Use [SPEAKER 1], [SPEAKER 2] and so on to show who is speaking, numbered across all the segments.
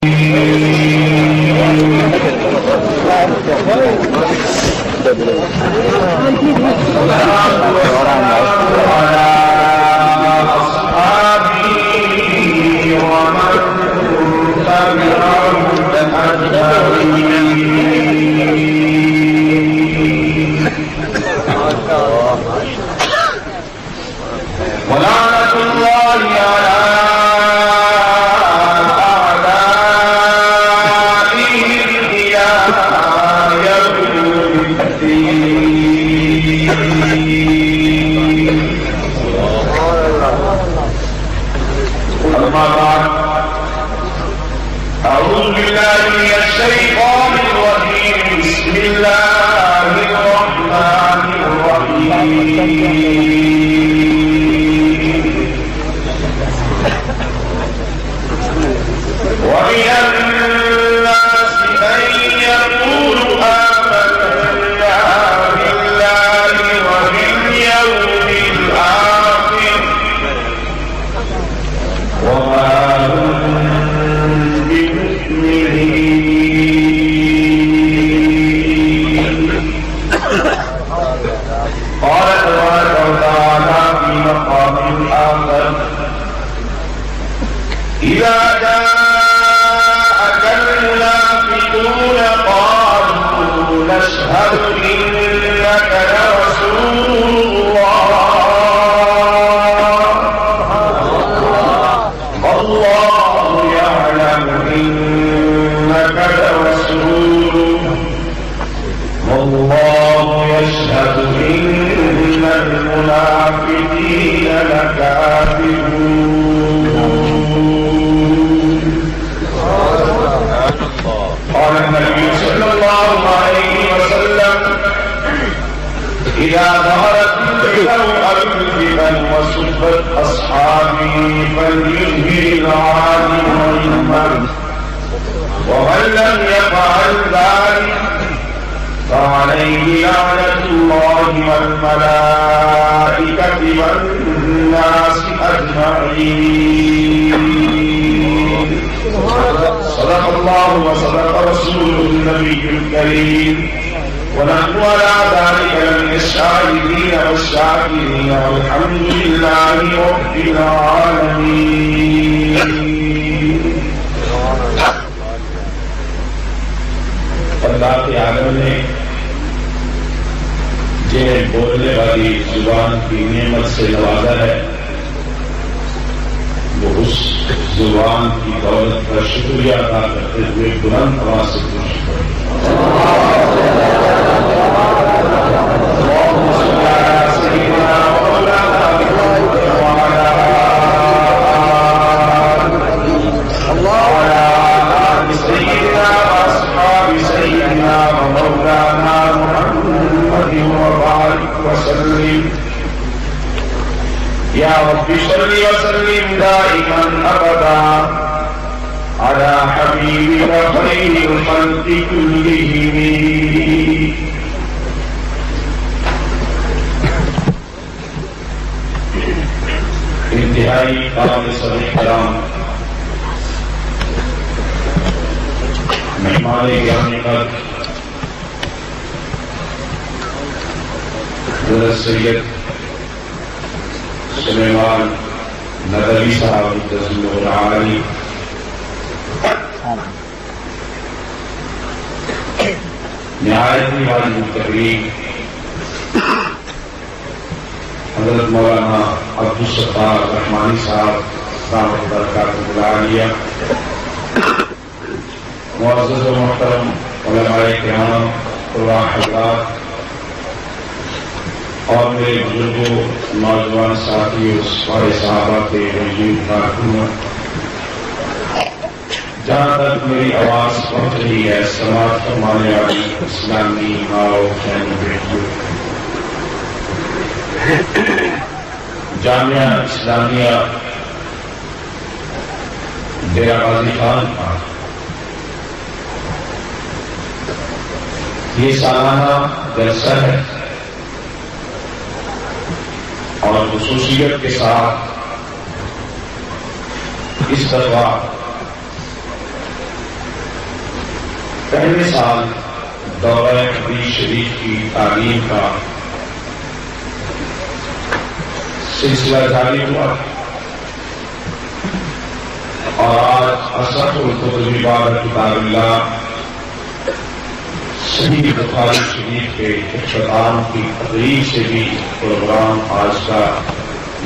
[SPEAKER 1] ولعنة الله على أعدائهم إلى يوم الدين. أما بعد، أعوذ بالله من الشيطان الرجيم. بسم الله الرحمن الرحيم. ومن الناس من يقول آمنا بالله وباليوم الآخر وما هم بمؤمنين. قال تبارك وتعالى في مقام آخر: إذا جاءك المنافقون قالوا نشهد إنك لرسول الله والله يعلم إنك لرسوله والله يشهد إن المنافقين لكاذبون. قال النبي صلى الله عليه وسلم: إذا ظهرت الفتن الفتن وسبت أصحابي فليظهر العالم علما، ومن لم يفعل ذلك فعليه لعنة الله والملائكة والناس أجمعين. صدق الله وصدق رسوله النبي الكريم، ونحن على ذلك من الشاهدين والشاكرين، والحمد لله رب العالمين. اللہ کے عالم نے جنہیں بولنے والی زبان کی نعمت سے نوازا ہے، وہ اس زبان کی دولت کا شکریہ ادا کرتے ہوئے بلند آواز سے پوچھ مولانا محمد وبارك وسلم. يا رب صل وسلم دائما ابدا على حبيبك خير الخلق كلهم. انتہائی قابل احترام مہمان گرامی پر حضرت سید سلیمان ندوی صاحب جزل العالی، نہایت ہی واجب التکریم حضرت مولانا عبدالستار رحمانی صاحب دامت برکاتہ العالیہ، معزز و محترم علماء کرام، قرآن حضرات اور میرے بزرگوں، نوجوان ساتھیوں، سارے صحابہ کے وجود کارکنوں، جہاں تک میری آواز پہنچ رہی ہے سماعت فرمانے والی اسلامی ماؤ بہن بیٹیوں، جامعہ اسلامیہ ڈیرہ غازی خان کا یہ سالانہ جلسہ ہے اور خصوصیت کے ساتھ اس دفعہ پہلے سال دورہ حدیث شریف کی تعلیم کا سلسلہ جاری ہوا اور آج اصح الکتب بعد کتاب اللہ صحیح بخاری شریف کے اختتام کی تقریب سے بھی پروگرام آج کا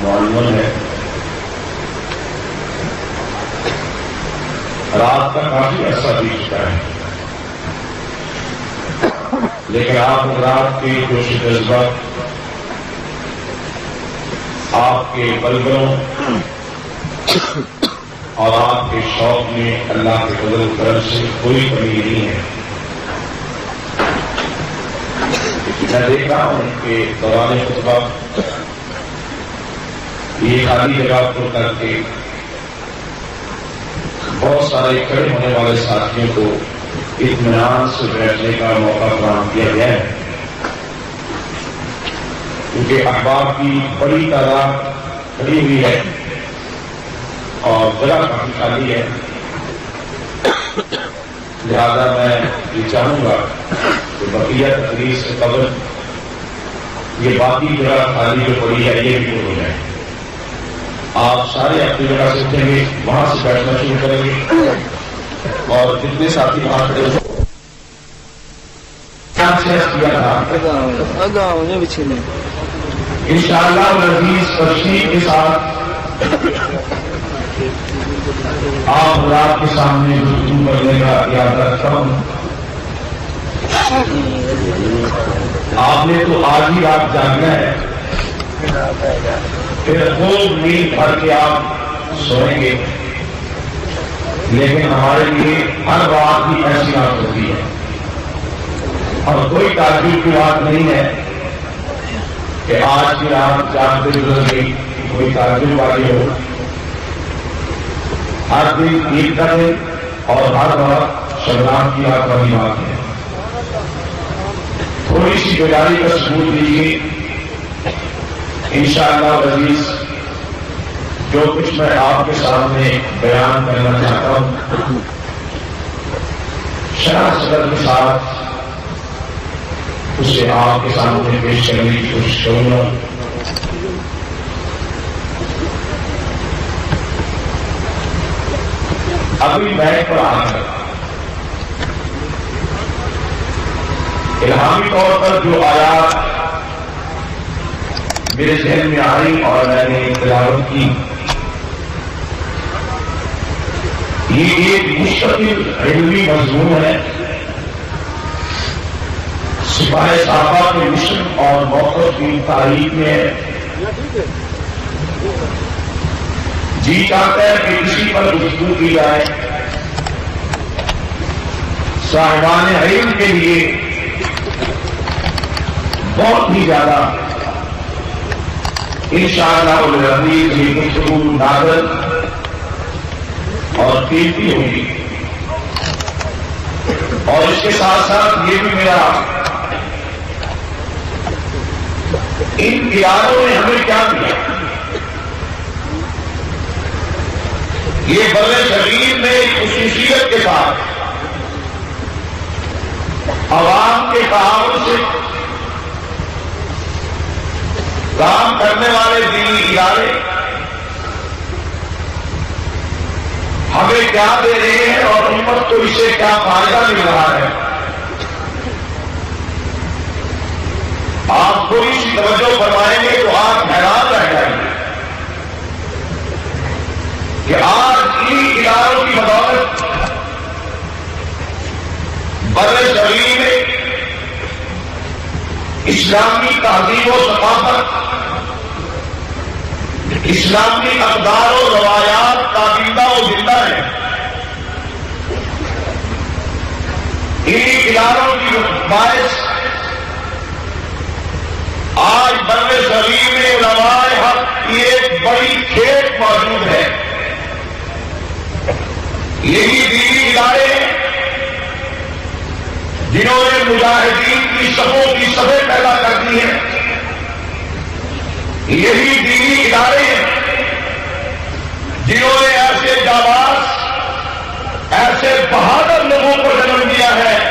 [SPEAKER 1] معلوم ہے. رات کا کافی عرصہ بیت چکا ہے، لیکن آپ رات کے جوش جذبہ، آپ کے بلبلوں اور آپ کے شوق میں اللہ کے فضل و کرم سے کوئی کمی نہیں ہے. میں دیکھ رہا ہوں کہ دوران خطبہ یہ خالی جگہ پر کر کے بہت سارے کھڑے ہونے والے ساتھیوں کو اطمینان سے بیٹھنے کا موقع فراہم کیا گیا ہے، کیونکہ احباب کی بڑی تعداد کھڑی ہوئی ہے اور جگہ کافی خالی ہے. لہذا میں یہ چاہوں گا کہ بقیہ تقریر سے قبل یہ باقی جگہ خالی جو پڑی ہے یہ بھی ہو جائے. آپ سارے اپنی جگہ سے اٹھیں گے، وہاں سے بیٹھنا شروع کریں گے اور جتنے ساتھی وہاں کھڑے کیا تھا انشاءاللہ العزیز تشریف کے ساتھ آپ رات کے سامنے گفتگو کرنے کا یاد رکھتا ہوں. آپ نے تو آج ہی رات جاگنا ہے، پھر خوب نیند بھر کے آپ سوئیں گے، لیکن ہمارے لیے ہر بات بھی ایسی رات ہوتی ہے اور کوئی تعجب کی بات نہیں ہے کہ آج کی رات جاگتے گزر گئی، کوئی تعجب والی ہو. ہر دن عید کا دن اور ہر بات شبنام کی رات والی بات ہے. تھوڑی سی بیداری کا ثبوت دیجیے انشاءاللہ عزیز. جو کچھ میں آپ کے سامنے بیان کرنا چاہتا ہوں شرح صدر کے ساتھ اسے آپ کے سامنے پیش کرنے کی کوشش کروں گا. ابھی بیٹھ پر آ کر الہامی طور پر جو آیات میرے ذہن میں آئی اور میں نے تلاوت کی، یہ ایک مستقل علمی مضمون ہے. سپاہ صحابہ کے مشن اور موقف کی تاریخ میں جی چاہتا ہے کہ کسی پر گفتگو کی جائے. صاحبان علم کے لیے بہت ہی زیادہ انشاءاللہ العزیز یہ گفتگو نازل اور قیمتی ہوگی. اور اس کے ساتھ ساتھ یہ بھی میرا ان اداروں نے ہمیں کیا دیا، یہ بر صغیر میں خصوصیت کے ساتھ عوام کے تعاون سے کام کرنے والے دینی ادارے ہمیں کیا دے رہے ہیں اور امت کو اس سے کیا فائدہ مل رہا ہے. آپ تھوڑی سی توجہ فرمائیں گے تو آپ حیران رہ جائیں گے کہ آج انہی اداروں کی بدولت بر صغیر میں اسلامی تہذیب و ثقافت، اسلامی اقدار و روایات تابندہ و زندہ ہے. انہی اداروں کی باعث آج بر صغیر میں علماء حق کی ایک بڑی کھیت موجود ہے. یہی دینی ادارے جنہوں نے مجاہدین کی صفوں کی صفیں پیدا کر دی ہیں، یہی دینی ادارے جنہوں نے ایسے جانباز، ایسے بہادر لوگوں کو جنم دیا ہے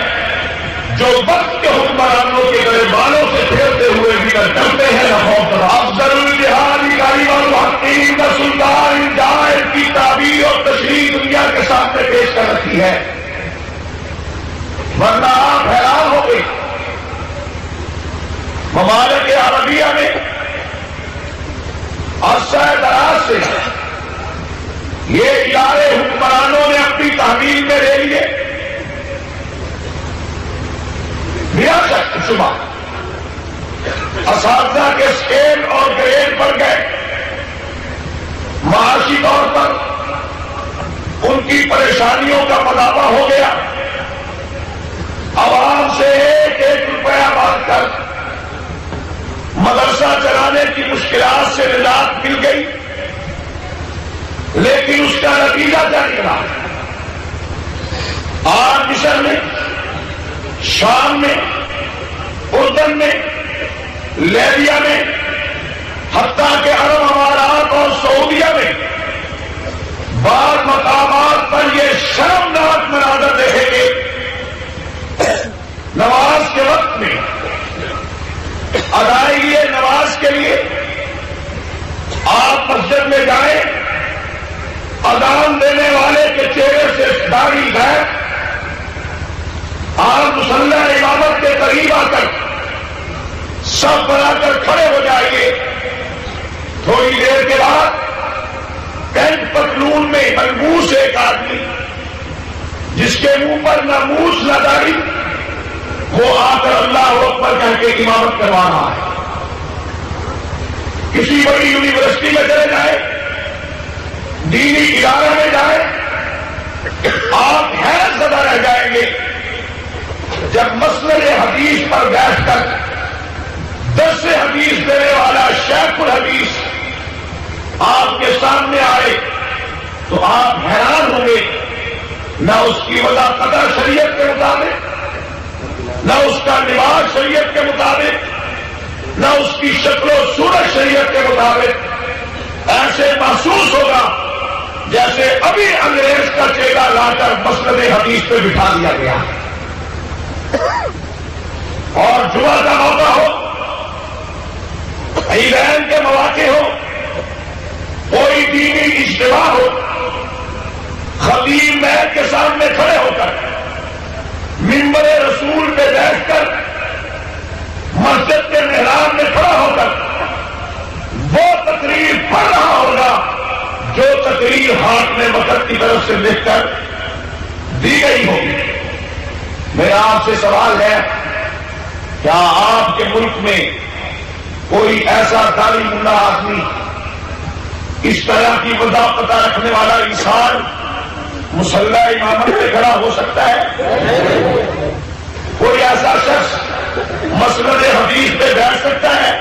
[SPEAKER 1] یہ ادارے حکمرانوں نے اپنی تحویل میں لے لیے، بلا شک شبہ اساتذہ کے اسکیل اور گریڈ بڑھ گئے، معاشی طور پر ان کی پریشانیوں کا مداوع ہو گیا، عوام سے ایک ایک روپیہ مانگ کر مدرسہ چلانے کی مشکلات سے نجات مل گئی، لیکن اس کا نتیجہ کیا نکلا؟ آج مصر میں، شام میں، اردن میں، لیبیا میں، حتیٰ کہ عرب امارات اور سعودیہ میں بعض مقامات پر یہ شرمناک مناظر دیکھیں گے، نماز کے وقت میں ادائیگی نماز کے لیے آپ مسجد میں جائیں، اذان دینے والے کے چہرے سے داڑھی غائب، آپ مصلی امامت کے قریب آ کر سب بنا کر کھڑے ہو جائیے، تھوڑی دیر کے بعد پینٹ پتلون میں ملبوس ایک آدمی جس کے منہ پر نہ موچھ نہ داڑھی، وہ آ کر اللہ اکبر کہہ کے امامت کروا رہا ہے۔ کسی بڑی یونیورسٹی میں چلے جائیں، دینی ادارے میں جائیں، آپ حیرت زدہ رہ جائیں گے جب مسئلہ حدیث پر بیٹھ کر درس حدیث دینے والا شیخ الحدیث آپ کے سامنے آئے تو آپ حیران ہوں گے، نہ اس کی وضع قدر شریعت کے مطابق، نہ اس کا لباس شریعت کے مطابق، نہ اس کی شکل و صورت شریعت کے مطابق، ایسے محسوس ہوگا جیسے ابھی انگریز کا چہرہ لا کر مسند حدیث پہ بٹھا دیا گیا، اور جمعہ کا موقع ہو، عیدین کے مواقع ہو، کوئی دینی اجتماع ہو، خطیب محل کے سامنے کھڑے ہو کر منبر رسول پہ بیٹھ کر مسجد کے محراب میں کھڑا ہو کر وہ تقریر پڑھ رہا ہوگا جو تقریر حاکم وقت کی طرف سے لکھ کر دی گئی ہوگی۔ میرا آپ سے سوال ہے، کیا آپ کے ملک میں کوئی ایسا داڑھی ملا آدمی، اس طرح کی وضاحت رکھنے والا انسان مصلی امامت پہ کھڑا ہو سکتا ہے؟ کوئی ایسا شخص مسند حدیث پہ بیٹھ سکتا ہے؟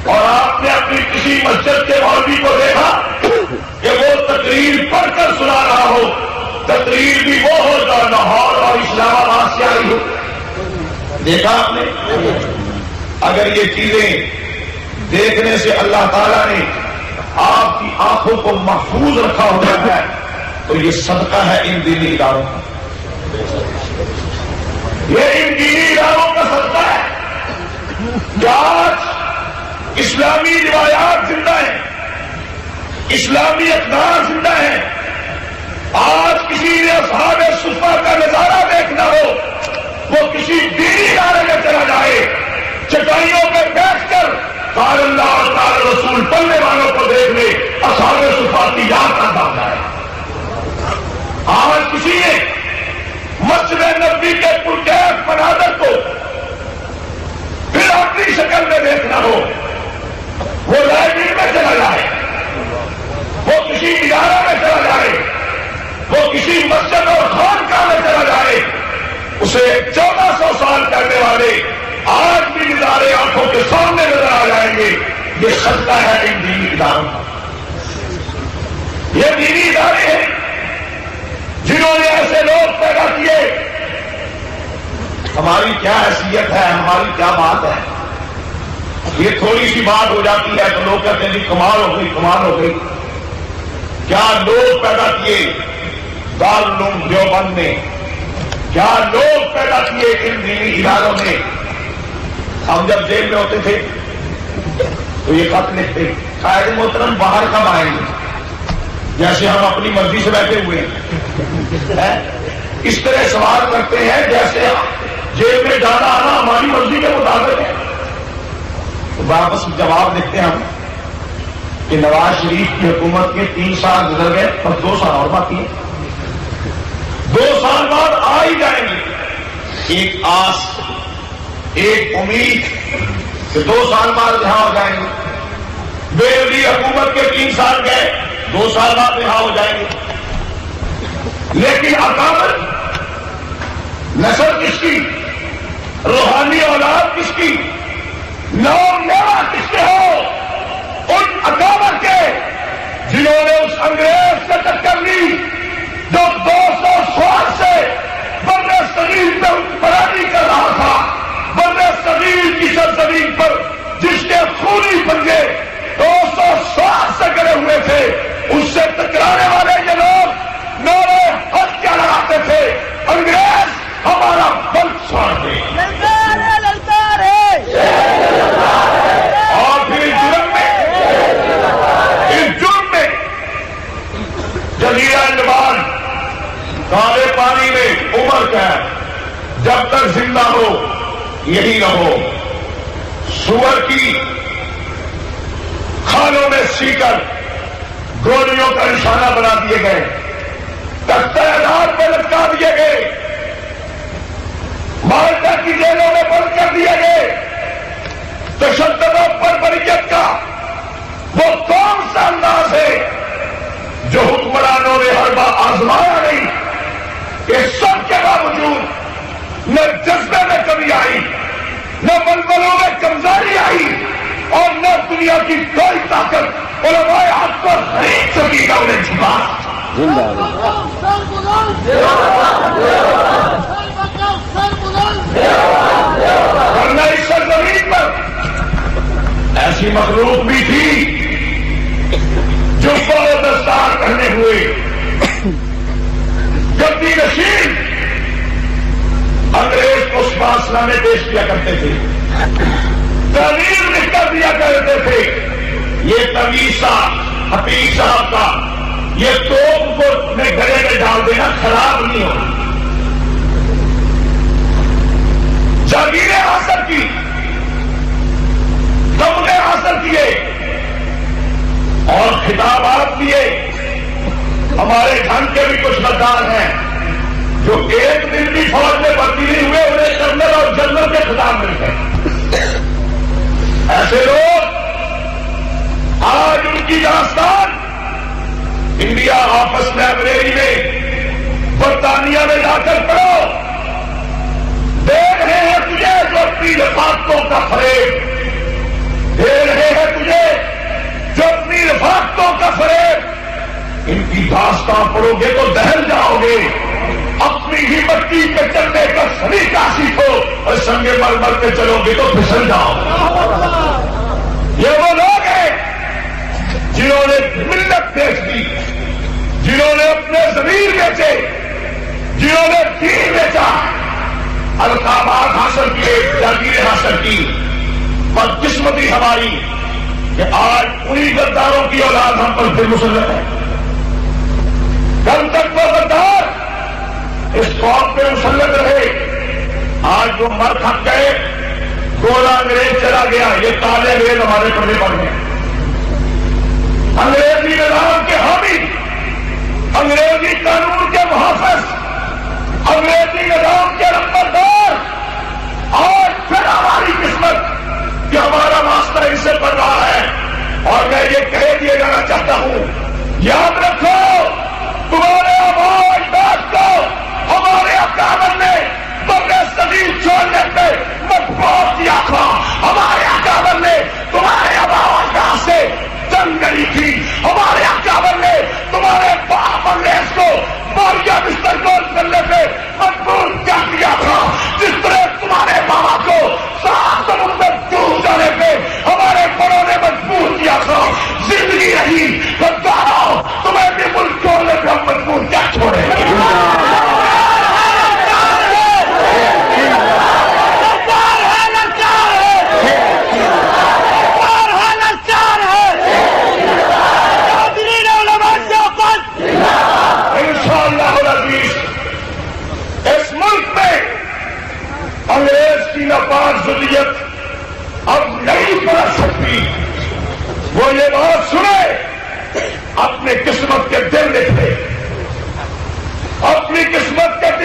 [SPEAKER 1] اور آپ نے اپنی کسی مسجد کے مولوی کو دیکھا کہ وہ تقریر پڑھ کر سنا رہا ہو، تقریر بھی وہ ہو جو لاہور اور اسلام آباد سے آئی ہو؟ دیکھا آپ نے؟ اگر یہ چیزیں دیکھنے سے اللہ تعالیٰ نے آپ کی آنکھوں کو محفوظ رکھا ہوا ہے تو یہ صدقہ ہے ان دینی اداروں کا، یہ ان دینی اداروں کا صدقہ ہے کہ آج اسلامی روایات زندہ ہیں، اسلامی اقدار زندہ ہیں۔ آج کسی نے اصحاب صفہ کا نظارہ دیکھنا ہو، وہ کسی دینی ادارے میں چلا جائے، چٹائیوں پہ بیٹھ کر قال اللہ اور قال رسول پڑھنے والوں کو دیکھ لے، اصحاب صفہ کی یاد کا دام ہے۔ آج کسی نے مسجد نبوی کے پرکیف مناظر کو پھر اپنی شکل میں دیکھنا ہو، وہ لائبریری میں چلا جائے، وہ کسی ادارہ میں چلا جائے، وہ کسی مسجد اور خانقاہ میں چلا جائے، اسے 1400 سال کرنے والے آج بھی ادارے آنکھوں کے سامنے نظر آ جائیں گے۔ یہ صدقہ ہے ان دینی اداروں کا، یہ دینی ادارے ہیں جنہوں نے ایسے لوگ پیدا کیے۔ ہماری کیا حیثیت ہے، ہماری کیا بات ہے؟ یہ تھوڑی سی بات ہو جاتی ہے تو لوگ کہتے ہیں جی کمال ہو گئی، کمال ہو گئی۔ کیا لوگ پیدا کیے دارالعلوم دیوبند میں، کیا لوگ پیدا کیے ان دینی اداروں میں۔ ہم جب جیل میں ہوتے تھے تو یہ خط لکھتے، قائد محترم باہر کب آئیں گے، جیسے ہم اپنی مرضی سے بیٹھے ہوئے ہیں، اس طرح سوال کرتے ہیں جیسے جیل میں جانا آنا ہماری مرضی کے مطابق ہے۔ تو واپس جواب دیکھتے ہیں ہم کہ نواز شریف کی حکومت کے 3 سال گزر گئے، بس 2 سال اور باقی ہے، 2 سال بعد آ ہی جائیں گے۔ ایک آس، ایک امید کہ 2 سال بعد رہا ہو جائیں گے۔ بے علی حکومت کے 3 سال گئے، 2 سال بعد رہا ہو جائیں گے۔ لیکن اکابر نسل کس کی، روحانی اولاد کس کی، نام لیوا کس کے ہو؟ ان اکابر کے جنہوں نے اس انگریز سے ٹکر لی جو 200 سال سے بر صغیر میں حکمرانی کر رہا تھا، بر صغیر کی سرزمین پر جس کے خونی پنجے 200 سال سے گڑے ہوئے تھے، اس سے ٹکرانے والے یہ لوگ نعرے حق کیا لگاتے تھے؟ انگریز ہمارا ملک چھوڑ دے۔ اور پھر اس جرم میں جزیرہ انڈمان کالے پانی میں عمر قید، جب تک زندہ ہو یہی رہو۔ سور کی کھالوں میں سی کر گولیوں کا نشانہ بنا دیے گئے، تختہ اعدام پہ لٹکا دیے گئے، مالٹا کی جیلوں میں بند کر دیے گئے۔ تشدد پر بریت کا وہ کون سا انداز ہے جو حکمرانوں نے ہر بار آزمایا نہیں؟ کہ سب کے باوجود نہ جذبے میں کمی آئی، نہ ململوں میں کمزوری آئی، اور نہ دنیا کی کوئی طاقت علماء حق کو خرید سکی گا انہیں چھپا۔ ورنہ اس سرزمین پر ایسی مخلوق بھی تھی جو بہت دستار پہنے ہوئے گدی نشین انگریز کو شباسنا میں پیش کیا کرتے تھے، تعمیر لکھ کر دیا کرتے تھے۔ یہ تویسا حفیظ صاحب کا یہ توپ کو میں گلے میں ڈال دینا خراب نہیں ہو۔ جاگیریں حاصل کی، تمغے حاصل کیے اور خطابات دیے۔ ہمارے ڈھنگ کے بھی کچھ غدار ہیں جو ایک دن بھی فوج میں بھرتی نہیں ہوئے، انہیں کرنل اور جنرل کے خطاب مل گئے۔ ایسے لوگ آج ان کی داستان انڈیا آفس لائبریری میں برطانیہ میں جا کر پڑھو، دے رہے ہیں تجھے جو اپنی رفاقتوں کا فریب، دے رہے ہیں تجھے جو اپنی رفاقتوں کا فریب۔ ان کی داستان پڑھو گے تو دہل جاؤ گے، اپنی ہی مٹی پہ چلنے کا سلیقہ سیکھو، اور سنگے مر مر کے چلو گے تو پھسل جاؤ۔ یہ وہ لوگ ہیں جنہوں نے ملت بیچ دی، جنہوں نے اپنے ضمیر بیچے، جنہوں نے دین بیچا، القابات حاصل کیے، جاگیریں حاصل کی۔ بدقسمتی ہماری کہ آج انہی غداروں کی اولاد ہم پر پھر مسلط ہے۔ کل تک وہ غدار اس قوم پہ مسلط رہے، آج وہ مر کھپ گئے، گولا انگریز چلا گیا، یہ تالے انگریز ہمارے پڑھنے پڑ گئے۔ انگریزی نظام کے حامی، انگریزی قانون کے محافظ، انگریزی نظام کے نمبردار، آج پھر ہماری قسمت کہ ہمارا واسطہ ان سے پڑ رہا ہے۔ اور میں یہ کہہ دیا جانا چاہتا ہوں، یاد رکھو تمہارے آباء اجداد کو ہمارے اکابر نے بر صغیر چھوڑنے پہ مجبور کیا تھا، ہمارے اکابر نے تمہارے آباء اجداد سے جنگ لڑی تھی، ہمارے اکابر نے تمہارے باپ انگریز کو بوریا بستر گول کرنے پہ مجبور کر دیا تھا، جس طرح تمہارے بابا کو 7 سمندر ڈوب جانے پہ ہمارے بڑوں نے مجبور کیا تھا۔ زندگی رہی غداروں، تمہیں بھی ملک چھوڑنے پہ ہم مجبور کیا چھوڑے۔ انشاءاللہ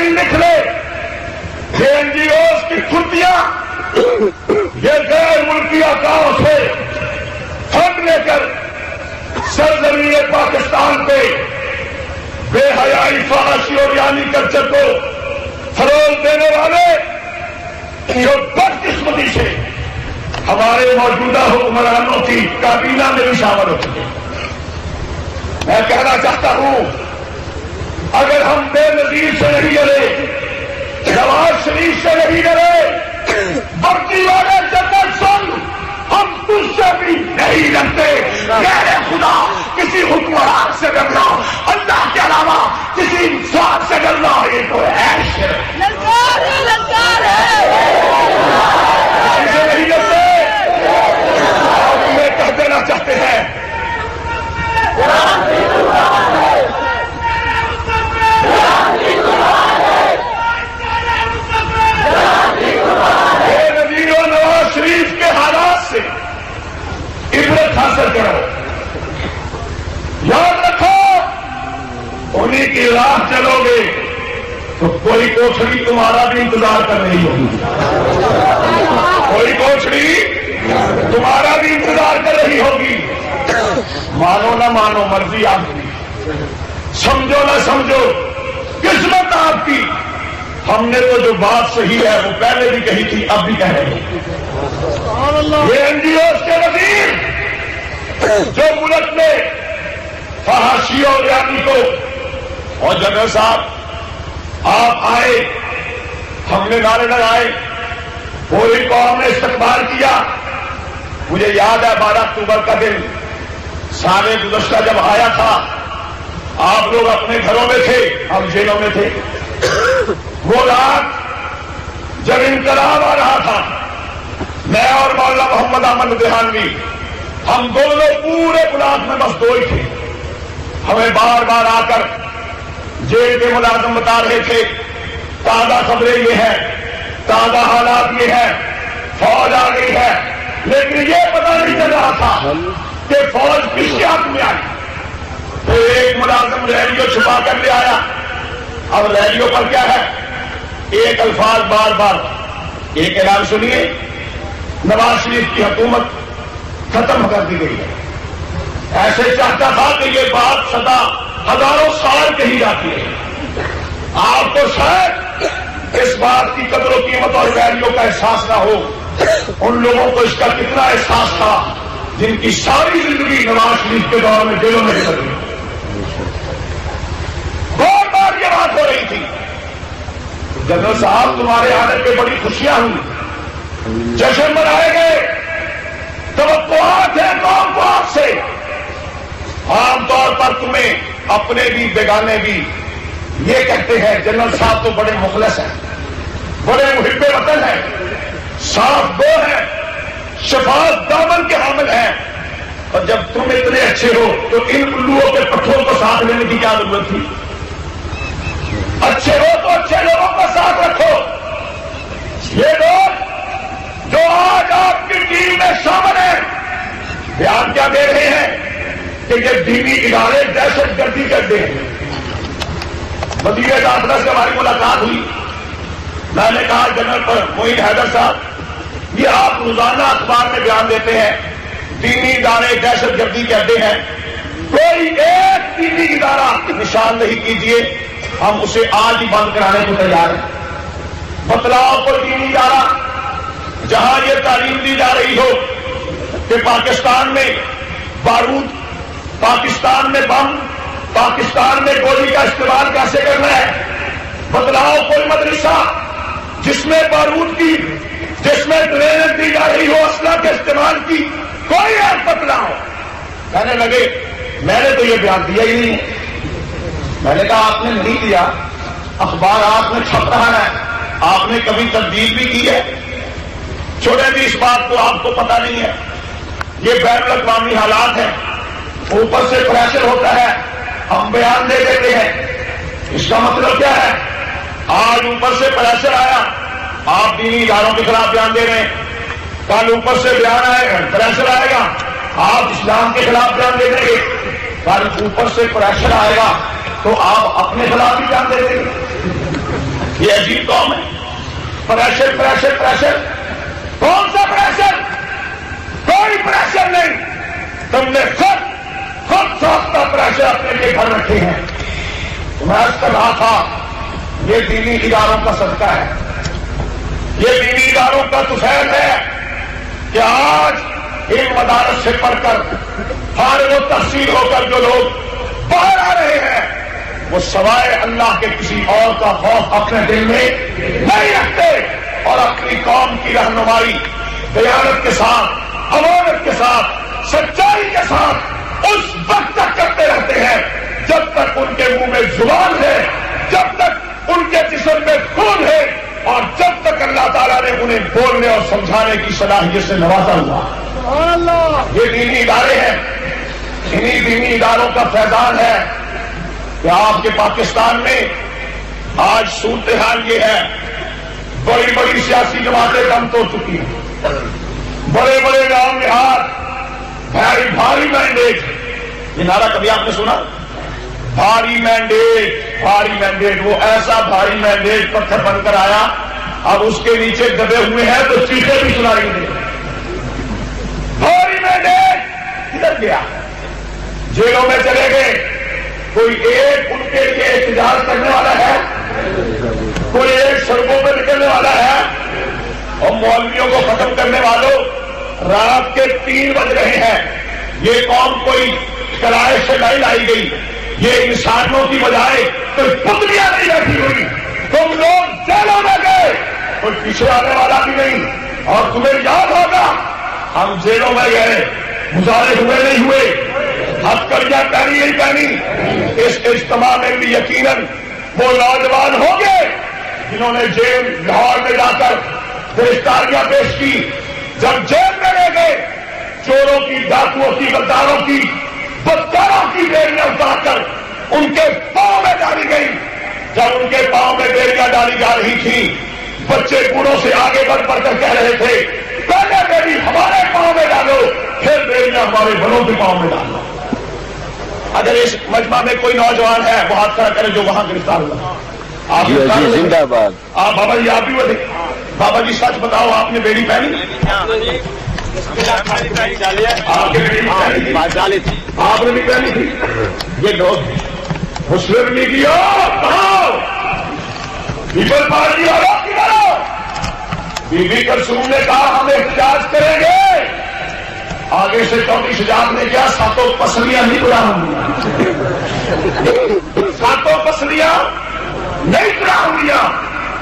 [SPEAKER 2] دن لکھ لے یہ NGOs کی کھرتیاں یہ غیر ملکی اکاؤں سے فنڈ لے کر سرزمین پاکستان پہ بے حیائی فحاشی اور یعنی کلچر کو فروغ دینے والے جو بدقسمتی سے ہمارے موجودہ حکمرانوں کی کابینہ میں بھی شامل ہو چکے. میں کہنا چاہتا ہوں اگر ہم بے نظیر سے نہیں ڈرے, نواز شریف سے نہیں ڈرے, بڑتی والے جنرل سنگھ ہم تجھ سے بھی نہیں ڈرتے. میرے خدا کسی حکمران سے ڈرنا, اللہ کے علاوہ کسی انسان سے ڈرنا یہ تو ہے شرک. کسی سے نہیں ڈرتے. آپ ہمیں کہہ دینا چاہتے ہیں نذیر و نواز شریف کے حالات سے عبرت حاصل کرو. یاد رکھو انہیں کی راہ چلو گے تو کوئی کوٹھڑی تمہارا بھی انتظار کر رہی ہوگی. کوئی کوٹھڑی تمہارا بھی انتظار کر رہی ہوگی. مانو نہ مانو مرضی آپ کی, سمجھو نہ سمجھو قسمت آپ کی. ہم نے تو جو بات صحیح ہے وہ پہلے بھی کہی تھی, اب بھی کہہ رہے ہیں. یہ NGOs کے وزیر جو ملک میں فحاشی اور یعنی کو, اور جنرل صاحب آپ آئے, ہم نے نعرے لگائے, پوری قوم نے استقبال کیا. مجھے یاد ہے 12 اکتوبر کا دن سال گزشتہ جب آیا تھا, آپ لوگ اپنے گھروں میں تھے, ہم جیلوں میں تھے. وہ رات جب انقلاب آ رہا تھا, میں اور مولانا محمد احمد دہانوی ہم دونوں پورے بلاک میں بس 2 ہی تھے. ہمیں بار بار آ کر جیل کے ملازم بتا رہے تھے تازہ خبریں یہ ہیں, تازہ حالات یہ ہیں, فوج آ گئی ہے. لیکن یہ پتہ نہیں چل رہا تھا کہ فوج کس کے ہاتھ میں آئی. تو ایک ملازم ریڈیو چھپا کر لے آیا. اب ریڈیو پر کیا ہے, ایک الفاظ بار بار, ایک اعلان سنیے, نواز شریف کی حکومت ختم کر دی گئی ہے. ایسے چاہتا تھا کہ یہ بات سدا ہزاروں سال کہی جاتی ہے. آپ کو شاید اس بات کی قدر و قیمت اور ویلیو کا احساس نہ ہو. ان لوگوں کو اس کا کتنا احساس تھا جن کی ساری زندگی نواز شریف کے دور میں جیلوں میں گزر گئی. بار بار یہ بات ہو رہی تھی, جنرل صاحب تمہارے آنے پہ بڑی خوشیاں ہوئی, جشن منائے گئے, توقعات ہیں قوم کو آپ سے. عام طور پر تمہیں اپنے بھی بیگانے بھی یہ کہتے ہیں جنرل صاحب تو بڑے مخلص ہیں, بڑے محب وطن ہیں, صاف گو ہیں, شفاف دامن کے حامل ہیں. اور جب تم اتنے اچھے ہو تو ان الوؤں کے پٹھوں کو ساتھ لینے کی کیا ضرورت تھی. اچھے ہو تو اچھے لوگوں کا ساتھ رکھو. یہ لوگ جو آج آپ کی ٹیم میں شامل ہیں بیان کیا دے رہے ہیں کہ یہ دینی ادارے دہشت گردی کرتے ہیں. وزیر داخلہ سے ہماری ملاقات ہوئی. میں نے کہا جنرل معین حیدر صاحب یہ آپ روزانہ اخبار میں بیان دیتے ہیں دینی ادارے دہشت گردی کے اڈے ہیں, کوئی ایک دینی ادارہ نشان نہیں کیجیے, ہم اسے آج ہی بند کرانے کو تیار ہیں. بتلاؤ کوئی دینی ادارہ جہاں یہ تعلیم دی جا رہی ہو کہ پاکستان میں بارود, پاکستان میں بم, پاکستان میں گولی کا استعمال کیسے کرنا ہے. بتلاؤ کوئی مدرسہ جس میں بارود کی, جس میں ٹریننگ دی جا رہی ہو اسلحہ کے استعمال کی, کوئی ایپ بتلاؤ. کہنے لگے میں نے تو یہ بیان دیا ہی نہیں. میں نے کہا آپ نے نہیں دیا, اخبارات میں چھپ رہا ہے, آپ نے کبھی تبدیل بھی کی ہے. چھوڑے بھی اس بات کو, آپ کو پتہ نہیں ہے. یہ بین الاقوامی حالات ہیں, اوپر سے پریشر ہوتا ہے, ہم بیان دے دیتے ہیں. اس کا مطلب کیا ہے, آج اوپر سے پریشر آیا, آپ دینی اداروں کے خلاف بیان دے رہے ہیں, کل اوپر سے بیان آئے گا, پریشر آئے گا, آپ اسلام کے خلاف بیان دے دیں گے, کل اوپر سے پریشر آئے گا تو آپ اپنے خلاف بھی بیان دے دیں گے. یہ عجیب قوم ہے. Pressure pressure pressure. کون سا پریشر؟ کوئی پریشر نہیں. تم نے خود ساختہ پریشر اپنے لیے گھر رکھے ہیں. میں عرض کر رہا تھا یہ دینی اداروں کا صدقہ ہے, یہ دینی اداروں کا طفیل ہے کہ آج ان مدارس سے پڑھ کر فارغ و تحصیل ہو کر جو لوگ باہر آ رہے ہیں وہ سوائے اللہ کے کسی اور کا خوف اپنے دل میں نہیں رکھتے اور اپنی قوم کی رہنمائی دیانت کے ساتھ, امانت کے ساتھ, سچائی کے ساتھ اس وقت تک کرتے رہتے ہیں جب تک ان کے منہ میں زبان ہے, جب تک ان کے جسم میں خون ہے اور جب تک اللہ تعالیٰ نے انہیں بولنے اور سمجھانے کی صلاحیت سے نوازا ہوا. یہ دینی ادارے ہیں. انہی دینی اداروں کا فیضان ہے کہ آپ کے پاکستان میں آج صورتحال یہ ہے, بڑی بڑی سیاسی جماعتیں کم تو چکی ہیں, بڑے بڑے گاؤں دیہات, بھاری بھاری مینڈیٹ. یہ نعرہ کبھی آپ نے سنا؟ بھاری مینڈیٹ, بھاری مینڈیٹ. وہ ایسا بھاری مینڈیٹ پتھر بن کر آیا, اب اس کے نیچے دبے ہوئے ہیں تو چیخیں بھی سنائی دیں. بھاری مینڈیٹ کدھر گیا؟ جیلوں میں چلے گئے. کوئی ایک ان کے لیے احتجاج کرنے والا ہے؟ کوئی ایک سڑکوں پہ نکلنے والا ہے؟ اور مولویوں کو ختم کرنے والوں, رات کے 3 بج رہے ہیں. یہ قوم کوئی کرائے سے نہیں لائی گئی, یہ انسانوں کی بجائے کوئی پتلیاں نہیں بیٹھی ہوئی. تم لوگ جیلوں میں گئے, کوئی پیچھے آنے والا بھی نہیں. اور تمہیں یاد ہوگا ہم جیلوں میں گئے, مظاہرے ہوئے نہیں ہوئے, ہتھکڑیاں پہنی نہیں پہنی. اس اجتماع میں بھی یقیناً وہ نوجوان ہوں گے جنہوں نے جیل لاہور میں جا کر گرفتاریاں پیش کی. جب جیل میں لے گئے, چوروں کی, ڈاکوؤں کی, غداروں کی, بدکاروں کی بیڑیاں اتار کر ان کے پاؤں میں ڈالی گئی. جب ان کے پاؤں میں بیڑیاں ڈالی جا رہی تھی, بچے بوڑھوں سے آگے بڑھ کر کہہ رہے تھے پہلے بیڑی ہمارے پاؤں میں ڈالو, پھر بیڑیاں ہمارے بڑوں کے پاؤں میں ڈالو. اگر اس مجمع میں کوئی نوجوان ہے وہ ہاتھ کھڑا کرے جو وہاں گرفتار ہوا. آپ
[SPEAKER 3] زندہ باد.
[SPEAKER 2] آپ بابا جی, آپ بھی وہ تھے. بابا جی سچ بتاؤ, آپ نے بیڑی پہنی؟ آپ کے بیڑی پہنی تھی؟ آپ نے بھی پہنی تھی. یہ لوگ مسلم لیگی پیپل پارٹی والوں کی طرح بی بی کلثوم نے کہا ہم احتجاج کریں گے. آگے سے چوٹی شجاعت نے کیا ساتوں پسلیاں نہیں بڑا ہوں گی, ساتوں پسلیاں نہیں بڑا ہوں گیا.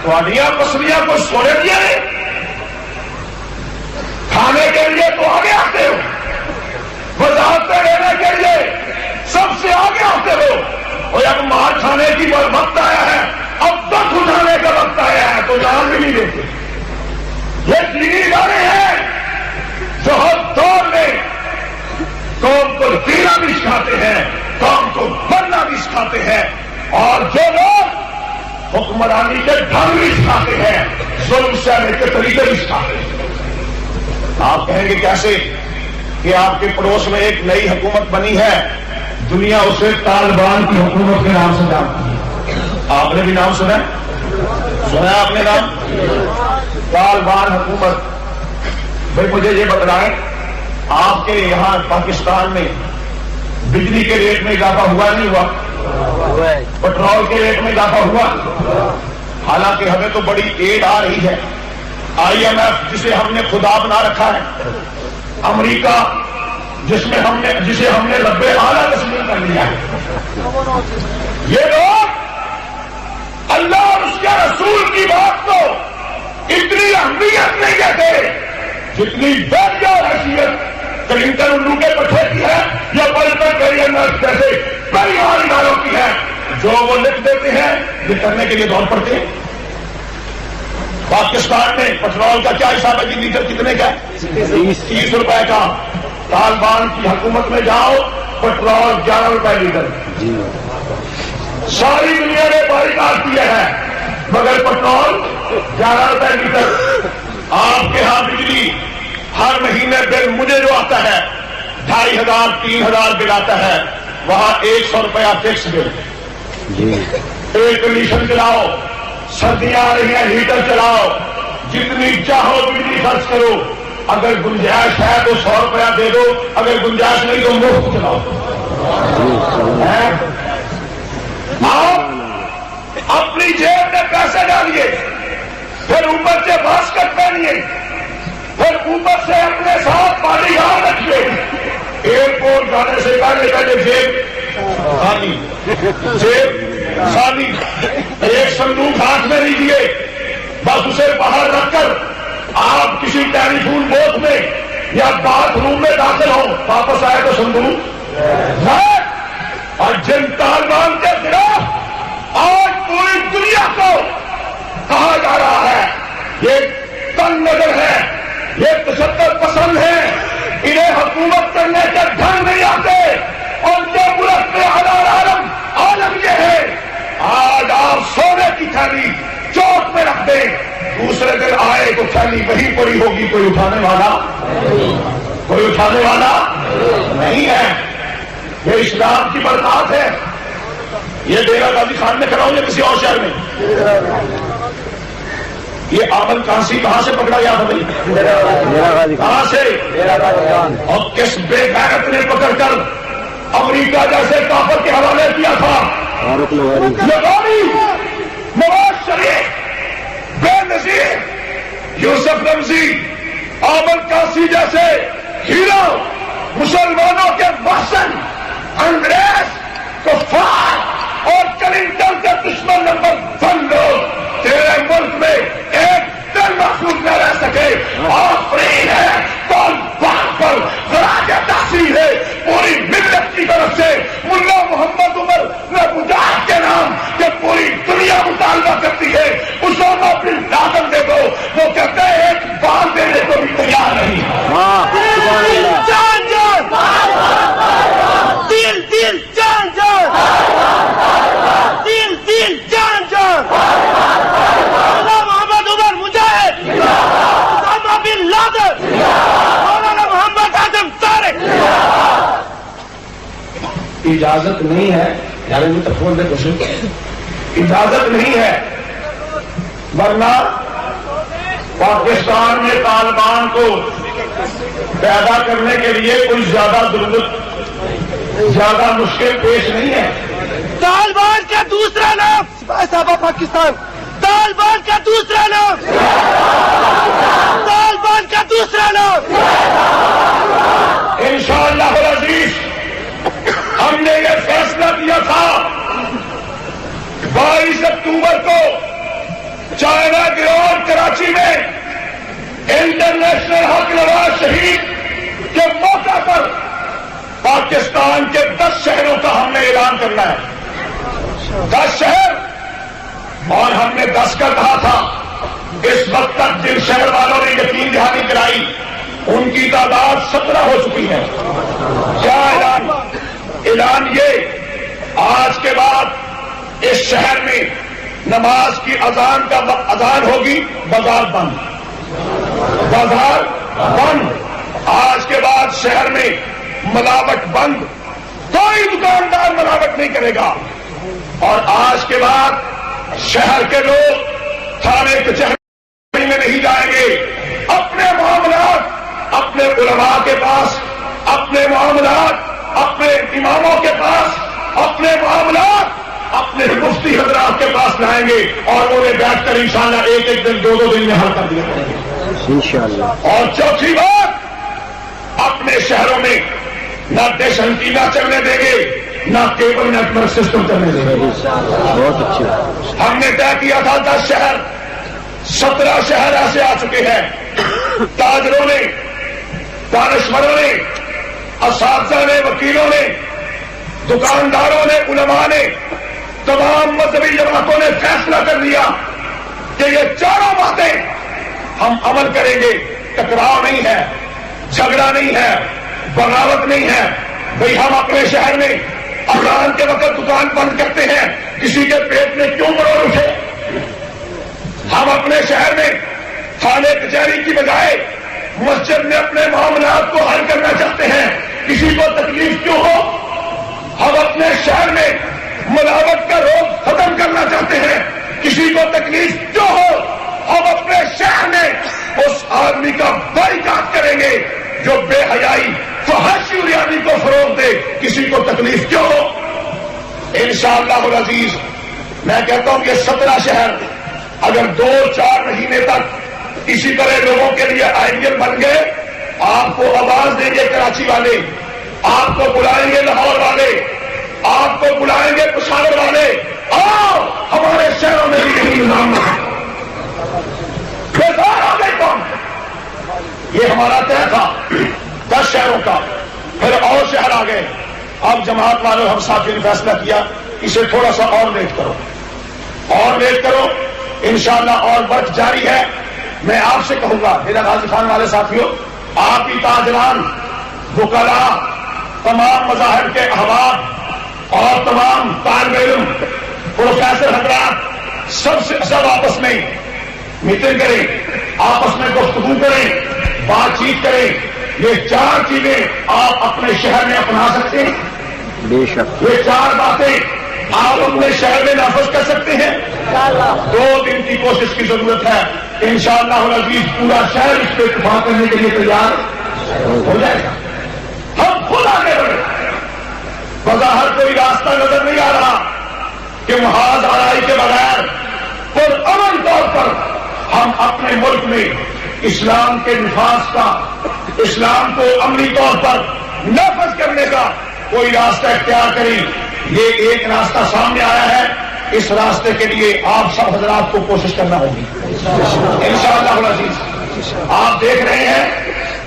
[SPEAKER 2] تھوڑیاں پسلیاں کو سونے دیا ہے کھانے کے لیے تو آگے آتے ہو, وضاحتیں لینے کے لیے سب سے آگے آتے ہو. اور اب مار کھانے کی وقت آیا ہے, اب تک اٹھانے کا وقت آیا ہے تو جان بھی نہیں دیتے. یہ دینی ادارے ہیں جو ہر دور میں قوم کو جینا بھی سکھاتے ہیں, قوم کو بننا بھی سکھاتے ہیں, اور جو لوگ حکمرانی کے ڈھنگ بھی سکھاتے ہیں, ظلم سہنے کے طریقے بھی سکھاتے ہیں. آپ کہیں گے کیسے کہ آپ کے پڑوس میں ایک نئی حکومت بنی ہے, دنیا اسے طالبان کی حکومت کے نام سے جانتی ہے. آپ نے بھی نام سنا ہے آپ نے نام, طالبان حکومت. بھائی مجھے یہ بتلائیں, آپ کے یہاں پاکستان میں بجلی کے ریٹ میں اضافہ ہوا نہیں ہوا؟ پٹرول کے ریٹ میں اضافہ ہوا؟ حالانکہ ہمیں تو بڑی ایڈ آ رہی ہے. IMF جسے ہم نے خدا بنا رکھا ہے, امریکہ جسے ہم نے رب اعلیٰ تسلیم کر لیا ہے. یہ لوگ اللہ اور اس کے رسول کی بات کو اتنی اہمیت نہیں دیتے جتنی درجہ اور حیثیت کلنٹن الو کے پٹھے کی ہے یا پلٹن کیریئر جیسے کئی اور اداروں کی ہے. جو وہ لکھ دیتے ہیں یہ کرنے کے لیے دور پڑتے ہیں. پاکستان میں پٹرول کا کیا حساب ہے؟ لیٹر کتنے کا ہے؟ 30 روپے کا. طالبان کی حکومت میں جاؤ, پٹرول 11 روپے لیٹر. ساری دنیا نے بائیکاٹ کیا ہے مگر پٹرول 11 روپے لیٹر. آپ کے ہاں بجلی ہر مہینے بل مجھے جو آتا ہے 2500 3000 بل آتا ہے, وہاں 100 روپیہ فکس بل. ایئر کنڈیشن چلاؤ سردیاں آ رہی ہیں، ہیٹر چلاؤ، جتنی چاہو بجلی خرچ کرو، اگر گنجائش ہے تو 100 روپیہ دے دو، اگر گنجائش نہیں تو مفت چلاؤ۔ آپ اپنی جیب میں پیسے ڈالیے، پھر اوپر سے باسکٹ پہنیے، پھر اوپر سے اپنے ساتھ باڈی گارڈ رکھیے، ایئرپورٹ جانے سے پہلے جیب خالی، جیب خالی، ایک صندوق ہاتھ میں لیجیے، بس اسے باہر رکھ کر آپ کسی ٹیلی فون بوتھ میں یا باتھ روم میں داخل ہو، واپس آئے تو صندوق ہے۔ اور جن طالبان کے خلاف آج پوری دنیا کو کہا جا رہا ہے یہ تنگ نظر ہے، یہ تشدد پسند ہے، انہیں حکومت کرنے کے ڈھنگ نہیں آتے، اور جو ملک میں عالم یہ ہے، آج آپ سونے کی تھیلی چوک میں رکھ دیں، دوسرے دن آئے تو تھیلی وہیں پڑی ہوگی، کوئی اٹھانے والا نہیں ہے۔ یہ اسلام کی برکات ہے۔ یہ ڈیرا غازی خان میں کھڑا ہوں یا کسی اور شہر میں؟ یہ آمل کانسی کہاں سے پکڑا گیا تھا بھائی؟ کہاں سے؟ اور کس بے غیرت نے پکڑ کر امریکہ جیسے کافر کے حوالے کیا تھا؟ لگاری، نواز شریف، بے نظیر یوسف رمزی، آمل کانسی جیسے ہیرو، مسلمانوں کے محسن، انگریز، کفار اور کلنٹن کے دشمن نمبر 1 لوگ تیرے ملک میں ایک دن محفوظ نہ رہ سکے۔ آفرین ہے کون بات پر خراج تحسین ہے پوری ملت کی طرف سے ملا محمد عمر نے مجاہد کے نام کہ پوری دنیا مطالبہ کرتی ہے، اس کو اپنی لازم دے دو، وہ کہتے ہیں ایک بال دینے کو بھی تیار نہیں۔
[SPEAKER 3] دل دل جان جان، دل دل جان جان، مولانا محمد عمر مجاہد، اسامہ بن لادن، مولانا محمد اعظم طارق۔
[SPEAKER 2] اجازت نہیں ہے، یار مجھے تفول دے کوشش، اجازت نہیں ہے، ورنہ پاکستان میں طالبان کو پیدا کرنے کے لیے کوئی زیادہ مشکل پیش نہیں ہے۔
[SPEAKER 3] طالبان کا دوسرا نام سپاہی صاحبہ پاکستان، طالبان کا دوسرا نام، طالبان کا دوسرا نام۔
[SPEAKER 2] انشاءاللہ العزیز ہم نے یہ فیصلہ کیا تھا 22 اکتوبر کو چائنا گراؤنڈ کراچی میں انٹرنیشنل حق نواز شہید کے موقع پر پاکستان کے 10 شہروں کا ہم نے اعلان کرنا ہے، 10 شہر، اور ہم نے 10 کا کہا تھا۔ اس وقت تک جن شہر والوں نے یقین دہانی کرائی ان کی تعداد 17 ہو چکی ہے۔ کیا اعلان یہ آج کے بعد اس شہر میں نماز کی اذان ہوگی، بازار بند، بازار بند۔ آج کے بعد شہر میں ملاوٹ بند، کوئی دکاندار ملاوٹ نہیں کرے گا، اور آج کے بعد شہر کے لوگ تھانے کچہری میں نہیں جائیں گے، اپنے معاملات اپنے علماء کے پاس، اپنے معاملات اپنے اماموں کے پاس، اپنے معاملات اپنے مفتی حضرات کے پاس لائیں گے، اور انہیں بیٹھ کر انشاءاللہ ایک ایک دن 2 دن میں حل کر دیا جائیں گے انشاءاللہ۔ اور چوتھی بات، اپنے شہروں میں نہ ڈش اینٹینا چلنے دیں گے، نہ کیبل نیٹ ورک سسٹم چلنے دیں گے۔ بہت اچھا، ہم نے طے کیا تھا 10 شہر، 17 شہر ایسے آ چکے ہیں۔ تاجروں نے، دانشوروں نے، اساتذہ نے، وکیلوں نے، دکانداروں نے، علماء نے، تمام مذہبی جماعتوں نے فیصلہ کر لیا کہ یہ چاروں باتیں ہم عمل کریں گے۔ ٹکراؤ نہیں ہے، جھگڑا نہیں ہے، بغاوت نہیں ہے۔ بھئی ہم اپنے شہر میں اذان کے وقت دکان بند کرتے ہیں، کسی کے پیٹ میں کیوں مروڑ اٹھے؟ ہم اپنے شہر میں تھانے کچہری کی بجائے مسجد میں اپنے معاملات کو حل کرنا چاہتے ہیں، کسی کو تکلیف کیوں ہو؟ ہم اپنے شہر میں ملاوٹ کا روگ ختم کرنا چاہتے ہیں، کسی کو تکلیف جو ہو ہم اپنے شہر میں اس آدمی کا بائیکاٹ کریں گے جو بے حیائی فحاشی اریانی کو فروغ دے، کسی کو تکلیف کیوں ہو۔ انشاءاللہ العزیز میں کہتا ہوں کہ 17 شہر اگر 2-4 مہینے تک اسی طرح لوگوں کے لیے آئیڈیل بن گئے، آپ کو آواز دیں گے کراچی والے، آپ کو بلائیں گے لاہور والے، آپ کو بلائیں گے پشاور والے، آؤ ہمارے شہروں میں بھی یہی نظام بیدار ہو گئے کون؟ یہ ہمارا طے تھا 10 شہروں کا، پھر اور شہر آ گئے۔ اب جماعت والوں ہم ساتھی نے فیصلہ کیا اسے تھوڑا سا اور لیٹ کرو، اور لیٹ کرو انشاءاللہ، اور ورک جاری ہے۔ میں آپ سے کہوں گا میرا غازی خان والے ساتھیوں، آپ کی تاجران، وکلاء، تمام مذاہب کے احباب اور تمام طالب علم، پروفیسر حضرات، سب آپس میں میٹنگ کریں، آپس میں گفتگو کریں، بات چیت کریں۔ یہ 4 چیزیں آپ اپنے شہر میں اپنا سکتے ہیں،
[SPEAKER 4] بے شک
[SPEAKER 2] یہ 4 باتیں آپ اپنے شہر میں نافذ کر سکتے ہیں۔ 2 دن کی کوشش کی ضرورت ہے، انشاءاللہ العزیز پورا شہر اس پہ اتفاق کرنے کے لیے تیار ہو جائے گا۔ ہم خود آگے بڑھے، بظاہر کوئی راستہ نظر نہیں آ رہا کہ محاذ آرائی کے بغیر پرامن طور پر ہم اپنے ملک میں اسلام کے نفاذ کا، اسلام کو عملی طور پر نافذ کرنے کا کوئی راستہ اختیار کریں۔ یہ ایک راستہ سامنے آیا ہے، اس راستے کے لیے آپ سب حضرات کو کوشش کرنا ہوگی انشاءاللہ العزیز۔ آپ دیکھ رہے ہیں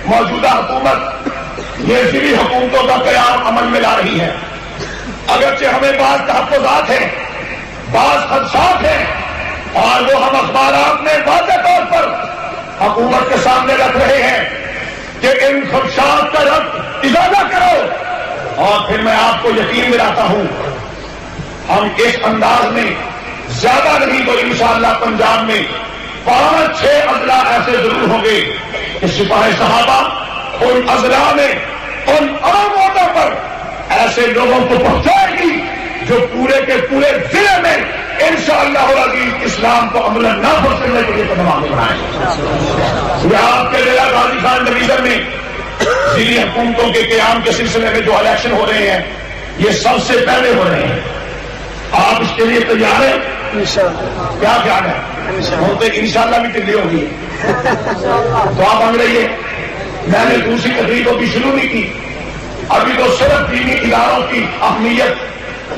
[SPEAKER 2] موجودہ حکومت یہ ذری حکومتوں کا قیام عمل میں لا رہی ہے۔ اگرچہ ہمیں بعض تحفظات ہیں، بعض خدشات ہیں، اور وہ ہم اخبارات میں واضح طور پر حکومت کے سامنے رکھ رہے ہیں کہ ان خدشات کا رد ازالہ کرو۔ اور پھر میں آپ کو یقین دلاتا ہوں ہم اس انداز میں زیادہ نہیں تو انشاءاللہ پنجاب میں 5-6 اضلاع ایسے ضرور ہوں گے کہ سپاہی صحابہ ان اضلاع میں ان عام موقعوں پر ایسے لوگوں کو پہنچائے گی جو پورے کے پورے ضلع میں انشاءاللہ العزیز اسلام کو عملاً نافذ کرنے کے لیے قدم آگے بڑھائیں گے۔ یہ آپ کے ضلع غازی خان ڈویژن میں ذری حکومتوں کے قیام کے سلسلے میں جو الیکشن ہو رہے ہیں یہ سب سے پہلے ہو رہے ہیں۔ آپ اس کے لیے تیار ہیں؟ کیا خیال ہے؟ ہوتے انشاءاللہ بھی ٹلی ہوگی تو آپ بن رہیے۔ میں نے دوسری تقریروں کی شروع نہیں کی، ابھی تو صرف دینی اداروں کی اہمیت،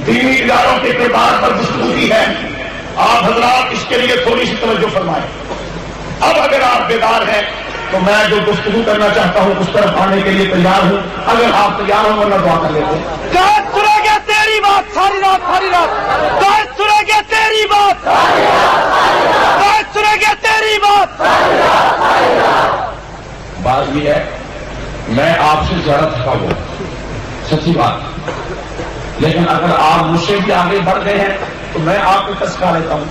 [SPEAKER 2] دینی اداروں کے کردار پر گفتگو کی ہے۔ آپ حضرات اس کے لیے تھوڑی سی توجہ فرمائیں۔ اب اگر آپ بیدار ہیں تو میں جو گفتگو کرنا چاہتا ہوں اس طرف آنے کے لیے تیار ہوں، اگر آپ تیار ہوں ورنہ دعا کر لیتے ہیں۔
[SPEAKER 3] سنے گے تیری بات ساری رات سنے گے تیری بات سنے گے تیری بات۔
[SPEAKER 1] بات یہ ہے میں آپ سے زیادہ تھکا ہوا سچی بات، لیکن اگر آپ مجھ سے بھی آگے بڑھ گئے ہیں تو میں آپ کو ٹسکا لیتا ہوں۔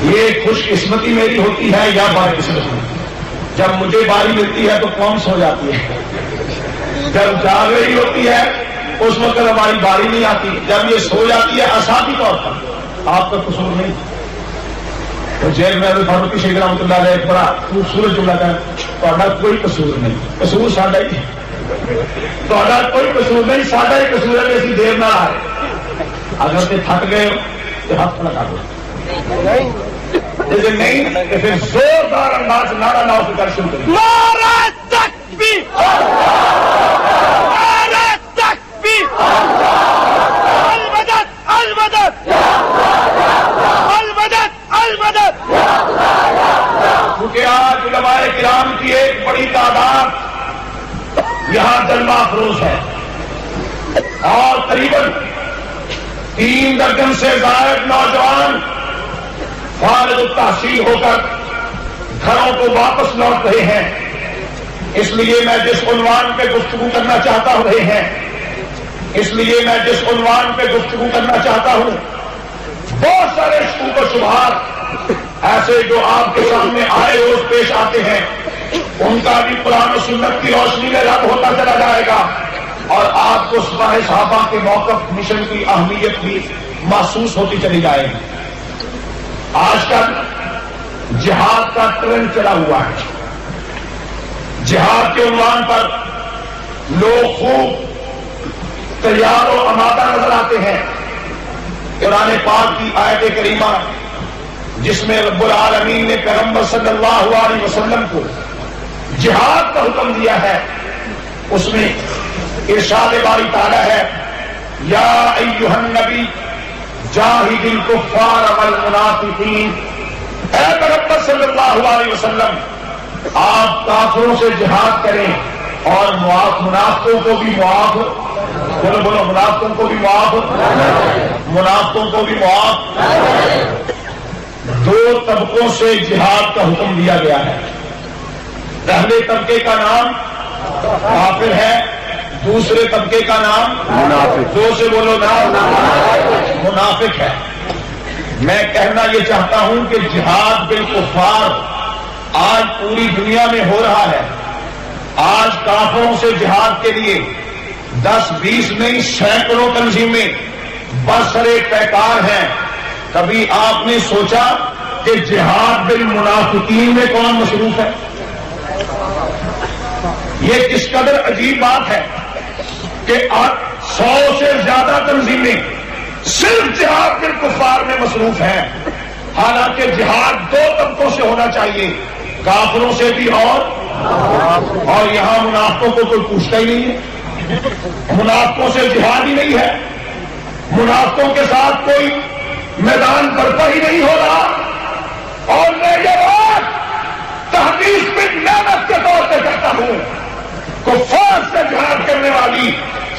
[SPEAKER 1] یہ خوش قسمتی میری ہوتی ہے یا بد قسمتی؟ جب مجھے باری ملتی ہے تو قوم سو جاتی ہے، جب جاگ رہی ہوتی ہے اس وقت ہماری باری نہیں آتی، جب یہ سو جاتی ہے احساسی طور پر آپ کا قصور نہیں۔ تو جیل میں فاروقی شیخ رحمۃ اللہ علیہ ایک بڑا خوبصورت جملہ ہے، تہاڈا کوئی قصور نہیں، قصور ساڈا ہی ہے، تہاڈا کوئی قصور نہیں، ساڈا ہی قصور ہے کہ اسی دیر نہ آئے۔ اگر تے تھک گئے ہو تو ہاتھ لگا دو، لیکن نہیں تو پھر زوردار انداز نعرہ لاؤ کے کر شروع کریں۔
[SPEAKER 3] نعرہ تکبیر، نعرہ تکبیر، المدد المدد المدد المدد۔
[SPEAKER 2] کیونکہ آج علماء کرام کی ایک بڑی تعداد یہاں جلوہ افروز ہے، اور قریباً 3 درجن سے زائد نوجوان فارغ التحصیل ہو کر گھروں کو واپس لوٹ رہے ہیں۔ اس لیے میں جس عنوان پہ گفتگو کرنا چاہتا ہوں بہت سارے شکوک و شبہات ایسے جو آپ کے سامنے آئے روز پیش آتے ہیں، ان کا بھی قرآن و سنت کی روشنی میں رد ہوتا چلا جائے گا، اور آپ کو سپاہی صحابہ کے موقف مشن کی اہمیت بھی محسوس ہوتی چلی جائے گی۔ آج کل جہاد کا ٹرینڈ چلا ہوا ہے. جہاد کے عنوان پر لوگ خوب تیار و آمادہ نظر آتے ہیں. قرآن پاک کی آیت کریمہ جس میں رب العالمین نے پیغمبر صلی اللہ علیہ وسلم کو جہاد کا حکم دیا ہے، اس میں ارشاد باری تعالیٰ ہے یا ایھا النبی جاہد الکفار والمنافقین. اے پیغمبر صلی اللہ علیہ وسلم آپ کافروں سے جہاد کریں اور منافقوں کو بھی معاف، بولو بولو، منافقوں کو بھی معاف، منافقوں کو بھی معاف. دو طبقوں سے جہاد کا حکم دیا گیا ہے. پہلے طبقے کا نام کافر ہے، دوسرے طبقے کا نام منافق. دو سے بولو نام منافق ہے. میں کہنا یہ چاہتا ہوں کہ جہاد بالکفار آج پوری دنیا میں ہو رہا ہے. آج کافروں سے جہاد کے لیے 10-20 نہیں سینکڑوں تنظیمیں برسرے پیکار ہیں. کبھی آپ نے سوچا کہ جہاد بالمنافقین میں کون مصروف ہے؟ یہ کس قدر عجیب بات ہے کہ 100 سے زیادہ تنظیمیں صرف جہاد بالکفار میں مصروف ہیں. حالانکہ جہاد دو طبقوں سے ہونا چاہیے، کافروں سے بھی اور یہاں منافقوں کو کوئی پوچھتا ہی نہیں ہے. منافقوں سے جہاد ہی نہیں ہے، منافقوں کے ساتھ کوئی میدان برپا ہی نہیں ہو رہا. اور میں یہ بات تحدیث میں محنت کے طور پہ کہتا ہوں، کفار سے جہاد کرنے والی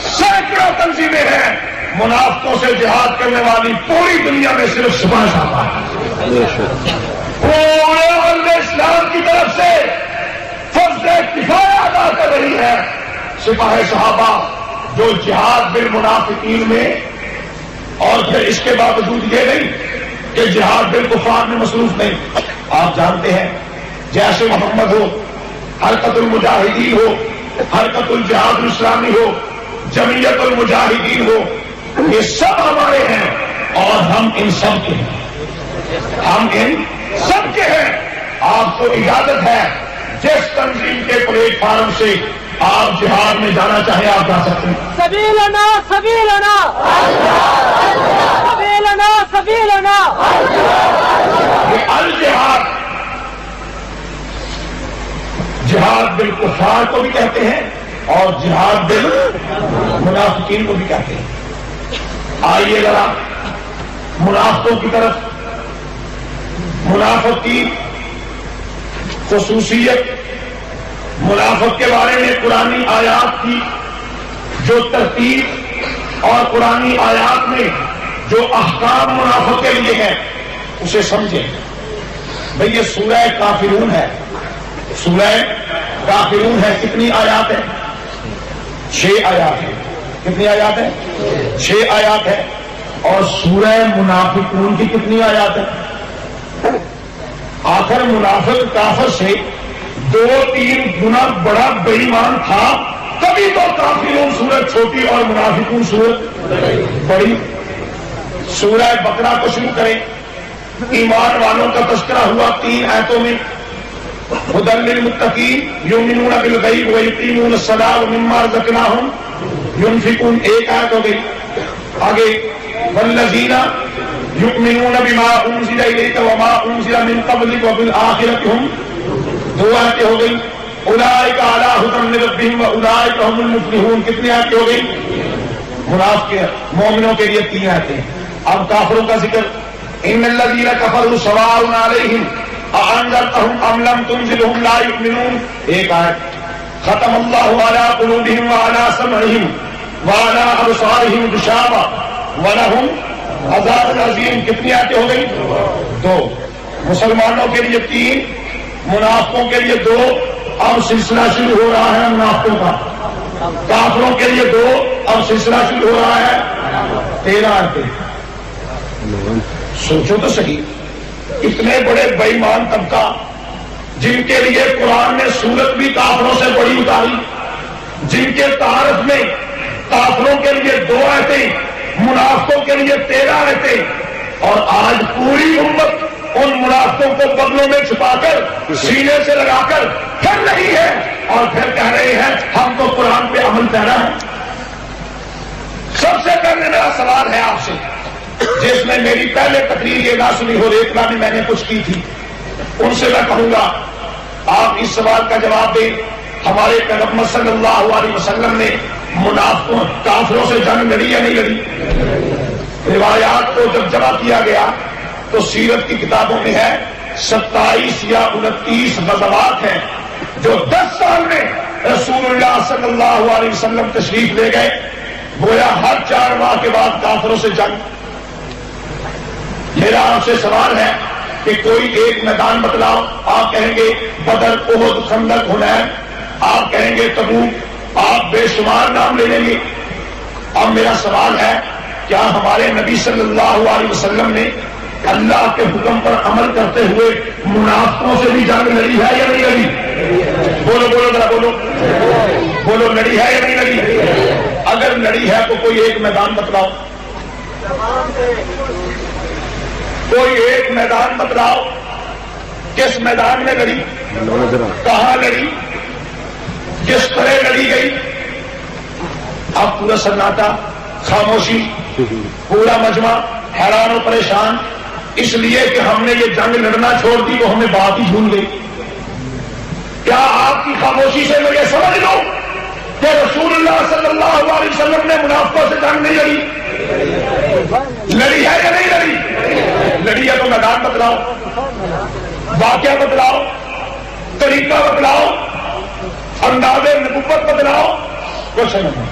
[SPEAKER 2] سینکڑوں تنظیمیں ہیں، منافقوں سے جہاد کرنے والی پوری دنیا میں صرف سپاہ سالار ہے. پورے عالم اسلام کی طرف سے فرض کفایہ ادا کر رہی ہے سپاہ صحابہ جو جہاد بالمنافقین میں. اور پھر اس کے باوجود یہ نہیں کہ جہاد بالکفار میں مصروف نہیں. آپ جانتے ہیں جیسے محمد ہو، حرکت المجاہدین ہو، حرکت الجہاد الاسلامی ہو، جمعیت المجاہدین ہو، یہ سب ہمارے ہیں اور ہم ان سب کے ہیں. ہم ان سب کے ہیں. آپ کو اجازت ہے جس تنظیم کے پلیٹ فارم سے آپ جہاد میں جانا چاہیں آپ جا سکتے ہیں.
[SPEAKER 3] سبیلنا سبیلنا سبیلنا سبیلنا.
[SPEAKER 2] یہ الجہاد، جہاد بالکفار کو بھی کہتے ہیں اور جہاد بالمنافقین کو بھی کہتے ہیں. آئیے ذرا منافقوں کی طرف. منافق کی خصوصیت، منافق کے بارے میں قرآنی آیات کی جو ترتیب اور قرآنی آیات میں جو احکام منافق کے لیے ہیں اسے سمجھیں. بھئی یہ سورہ کافرون ہے. سورہ کافرون ہے. کتنی آیات ہیں؟ 6 آیات ہیں. کتنی آیات ہیں؟ 6 آیات ہے. اور سورہ منافقون کی کتنی آیات ہیں؟ آخر منافق کافر سے 2-3 گنا بڑا بے ایمان تھا، تبھی تو کافرون سورت چھوٹی اور منافقون سورت بڑی. سورہ بقرہ کو شروع کریں. ایمان والوں کا تذکرہ ہوا 3 آیتوں میں. ھدی للمتقین یؤمنون بالغیب ویقیمون الصلاۃ ومما رزقناہم ينفقون. 1 آیت ہو گئی. آگے والذین یؤمنون بما انزل الیک وما انزل من قبلک وبالآخرۃ هم. 2 آیتیں ہو گئی. اولئک علی ھدی من ربہم واولئک هم المفلحون. کتنی آیتیں ہو گئی؟ منافق مومنوں کے لیے 3 آیتیں. اب کافروں کا ذکر. ان الذین کفروا سواء علیہم اانذرتہم ام لم تنذرہم لا یؤمنون. 1 آیت. ختم اللہ علی قلوبہم وعلی سمعہم وعلی ابصارہم غشاوہ ولہم عذاب عظیم. کتنی آیتیں ہو گئی؟ 2. مسلمانوں کے لیے 3، منافقوں کے لیے 2. اب سلسلہ شروع ہو رہا ہے منافقوں کا. کافروں کے لیے 2، اب سلسلہ شروع ہو رہا ہے 13 آیتیں. سوچو تو صحیح، اتنے بڑے بے ایمان طبقہ جن کے لیے قرآن نے سورت بھی کافروں سے بڑی اتاری، جن کے تعارف میں کافروں کے لیے 2 آیتیں، منافقوں کے لیے 13 آیتیں، اور آج پوری امت ان منافقوں کو بغلوں میں چھپا کر سینے سے لگا کر پھر رہی ہے اور پھر کہہ رہے ہیں ہم تو قرآن پہ عمل پیرا ہے. سب سے پہلے میرا سوال ہے آپ سے، جس نے میری پہلے تقریر یہ نہ سنی ہو، ریتنا میں نے کچھ کی تھی، ان سے میں کہوں گا آپ اس سوال کا جواب دیں. ہمارے پیغمبر صلی اللہ علیہ وسلم نے منافقوں کافروں سے جنگ لڑی یا نہیں لڑی؟ روایات کو جب جمع کیا گیا تو سیرت کی کتابوں میں ہے 27 یا 29 غزوات ہیں جو 10 سال میں رسول اللہ صلی اللہ علیہ وسلم تشریف لے گئے. گویا ہر 4 ماہ کے بعد کافروں سے جنگ. میرا آپ سے سوال ہے کہ کوئی ایک میدان بتلاؤ. آپ کہیں گے بدر، احد، خندق، حنین، آپ کہیں گے تبوک، آپ بے شمار نام لے لیں گے. اب میرا سوال ہے کیا ہمارے نبی صلی اللہ علیہ وسلم نے اللہ کے حکم پر عمل کرتے ہوئے منافقوں سے بھی جنگ لڑی ہے یا نہیں لڑی؟ بولو بولو ذرا بولو بولو، لڑی ہے یا نہیں لڑی؟ اگر لڑی ہے تو کوئی ایک میدان بتلاؤ. کوئی ایک میدان بتلاؤ. کس میدان میں لڑی؟ کہاں لڑی؟ کس طرح لڑی گئی؟ اب پورا سناٹا، خاموشی، پورا مجمع حیران و پریشان، اس لیے کہ ہم نے یہ جنگ لڑنا چھوڑ دی تو ہمیں بات ہی بھول گئی. کیا آپ کی خاموشی سے میں یہ سمجھ لوں کہ رسول اللہ صلی اللہ علیہ وسلم نے منافقوں سے جنگ نہیں لڑی؟ لڑی ہے یا نہیں لڑی؟ لڑی ہے تو میدان بتلاؤ، واقعہ بتلاؤ، طریقہ بتلاؤ، انداز نبوت بتلاؤ. کچھ نہیں.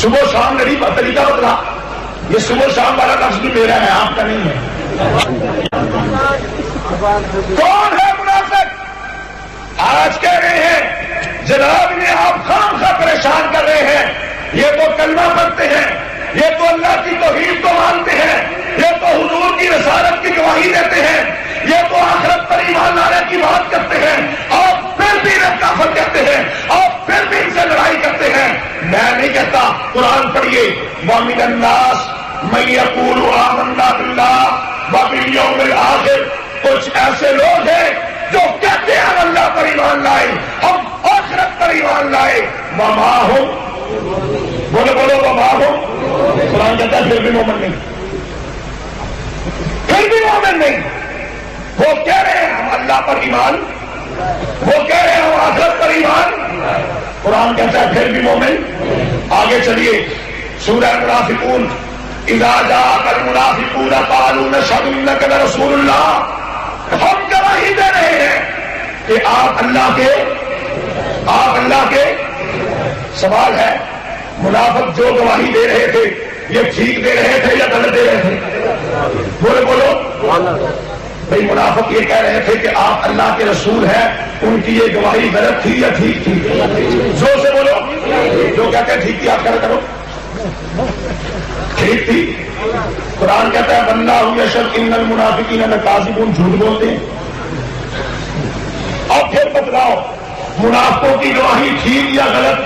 [SPEAKER 2] صبح شام لڑی پر طریقہ بتلا. یہ صبح شام والا لفظ بھی میرا ہے، آپ کا نہیں ہے. کون ہے منافق؟ آج کہہ رہے ہیں جناب نے آپ خام خواہ پریشان کر رہے ہیں. یہ تو کلمہ پڑھتے ہیں، یہ تو اللہ کی توحید کو مانتے ہیں، یہ تو حضور کی رسالت کی گواہی دیتے ہیں، یہ تو آخرت پر ایمان لانے کی بات کرتے ہیں، آپ پھر بھی انہیں کافر کہتے ہیں، آپ پھر بھی ان سے لڑائی کرتے ہیں. میں نہیں کہتا، قرآن پڑھیے. وَمِنَ النَّاسِ مَن يَقُولُ آمَنَّا بِاللَّهِ وَبِالْيَوْمِ الْآخِرِ. کچھ ایسے لوگ ہیں جو کہتے ہیں ہم اللہ پر ایمان لائے، ہم آخرت پر ایمان لائے. وَمَا هُمْ، بولو بولو وَمَا هُمْ. قرآن کہتا ہے پھر بھی مومن نہیں، پھر بھی مومن نہیں. وہ کہہ رہے ہیں ہم اللہ پر ایمان، وہ کہہ رہے ہیں ہم آخرت پر ایمان. قرآن کہتا ہے پھر بھی مومن. آگے چلیے سورہ منافقون. اذا جاءك المنافقون قالوا نشهد انك لرسول اللہ. ہم گواہی دے رہے ہیں کہ آپ اللہ کے. سوال ہے منافق جو گواہی دے رہے تھے یہ ٹھیک دے رہے تھے یا غلط دے رہے تھے؟ بولو بولو بھائی. منافق یہ کہہ رہے تھے کہ آپ اللہ کے رسول ہیں، ان کی یہ گواہی غلط تھی یا ٹھیک تھی؟ زور سے بولو. جو کہتے ہیں ٹھیک تھی آپ کیا کرو؟ ٹھیک تھی. قرآن کہتا ہے واللہ یشہد ان المنافقین لکاذبون، جھوٹ بولتے ہیں. اب پھر بتلاؤ منافقوں کی گواہی ٹھیک یا غلط؟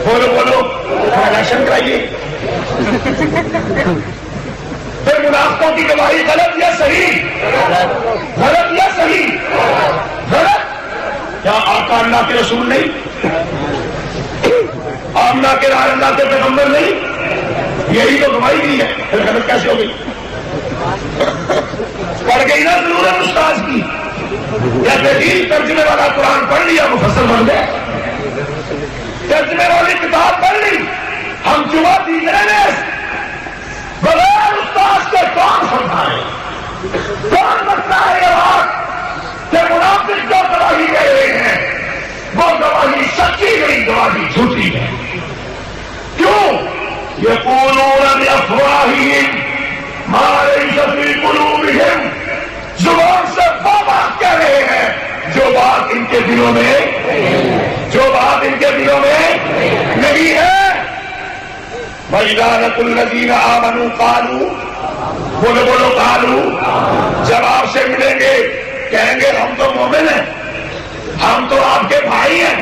[SPEAKER 2] بولو بولو. الیکشن کرائیے. پھر منافقوں کی گواہی غلط یا صحیح؟ غلط یا صحیح؟ غلط. کیا آقا اللہ کے رسول نہیں؟ آمنہ کے لال اللہ کے پیغمبر نہیں؟ یہی تو گواہی دی ہے. پھر غلط کیسے ہو گئی؟ پڑھ گئی نا ضرورت استاذ کی. یا بہترین ترجمے والا قرآن پڑھ لیا مفسر بن گئے. ترجمے والی کتاب پڑھ لی. ہم جمعہ تیسرے میں بغیر استاذ کے کون سمجھائے، کون بتتا ہے یہ بات کہ منافق جو گواہی دے رہے ہیں وہ گواہی سچی نہیں، گواہی جھوٹی ہے. کیوں؟ یقولون بافواہہم ما لیس فی قلوبہم. زبان سے وہ بات کہہ رہے ہیں جو بات ان کے دلوں میں نہیں ہے. وَإِذَا لَقُوا الَّذِينَ آمَنُوا قَالُوا، بولو بولو قالوا. جب آپ سے ملیں گے کہیں گے ہم تو مومن ہیں، ہم تو آپ کے بھائی ہیں،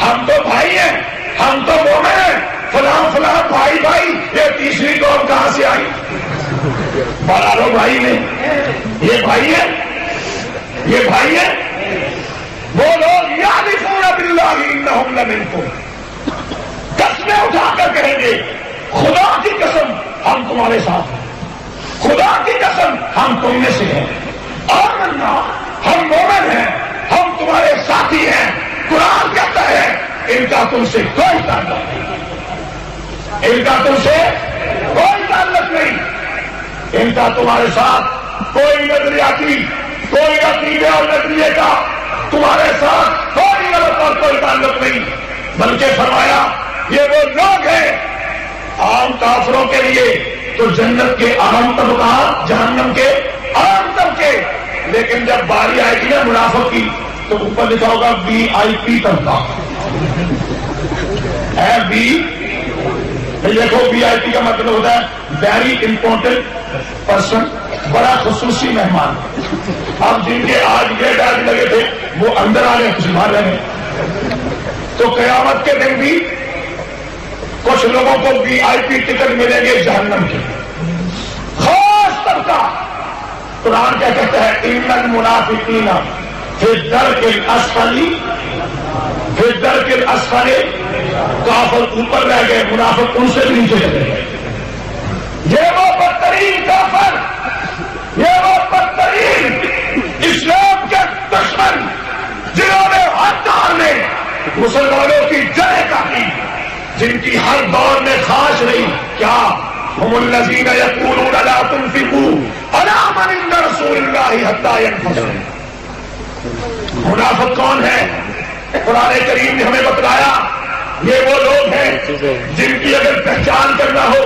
[SPEAKER 2] ہم تو مومن ہیں. فلاں بھائی. یہ تیسری قوم کہاں سے آئی؟ بڑا لو بھائی نے، یہ بھائی ہے، یہ بھائی ہے، وہ لوگ یعرفون باللہ انہم لمنکم، قسمیں اٹھا کر کہیں گے خدا کی قسم ہم تمہارے ساتھ ہیں، خدا کی قسم ہم تم میں سے ہیں، آمنا ہم مومن ہیں، ہم تمہارے ساتھی ہیں۔ قرآن کہتا ہے ان کا تم سے کوئی تعلق نہیں، ان کا تم سے کوئی تعلق نہیں، ان کا تمہارے ساتھ کوئی نظریاتی، کوئی عقیدے اور نظریے کا تمہارے ساتھ کوئی غلط اور کوئی تعلق نہیں، بلکہ فرمایا یہ وہ لوگ ہیں عام کافروں کے لیے تو جنت کے عام طبقات، جہنم کے عام طبقے، لیکن جب باری آئے گی نا منافق کی تو اوپر لکھا ہوگا VIP طبقہ ہے، دیکھو VIP کا مطلب ہوتا ہے ویری امپورٹنٹ پرسن، بڑا خصوصی مہمان۔ اب جن کے آج یہ ڈر لگے تھے وہ اندر آ رہے، کچھ باہر رہے، تو قیامت کے دن بھی کچھ لوگوں کو VIP ٹکٹ ملیں گے جہنم کے، خاص طبقہ۔ قرآن کیا کہتا ہے ان المنافقین فی الدرک الاسفل، فی الدرک الاسفل، کافر اوپر رہ گئے، منافق ان سے بھی نیچے چلے گئے۔ یہ وہ بدترین کافر، یہ وہ بدترین اسلام کے دشمن جنہوں نے ہر دور میں مسلمانوں کی جڑیں کاٹی، جن کی ہر دور میں خواہش رہی کیا ہم الذین یقولون لا تنفقوا علی من عند رسول اللہ حتی ينفضوا۔ منافق کون ہے؟ قرآن کریم نے ہمیں بتلایا یہ وہ لوگ ہیں جن کی اگر پہچان کرنا ہو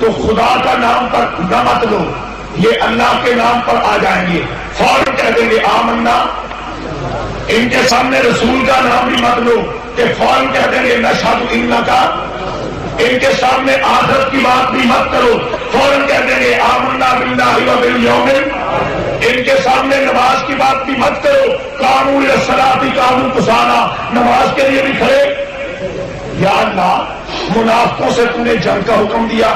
[SPEAKER 2] تو خدا کا نام پر نہ مت لو، یہ اللہ کے نام پر آ جائیں گے، فوراً کہہ دیں گے آمنا۔ ان کے سامنے رسول کا نام بھی مت لو کہ فوراً کہہ دیں گے نشہد انکا۔ ان کے سامنے آخرت کی بات بھی مت کرو، فوراً کہہ دیں گے آمنا باللہ وبالیوم۔ ان کے سامنے نماز کی بات بھی مت کرو، قاموا للصلاۃ قاموا کسالى، نماز کے لیے بھی کھڑے۔ یا اللہ منافقوں سے تم نے جنگ کا حکم دیا،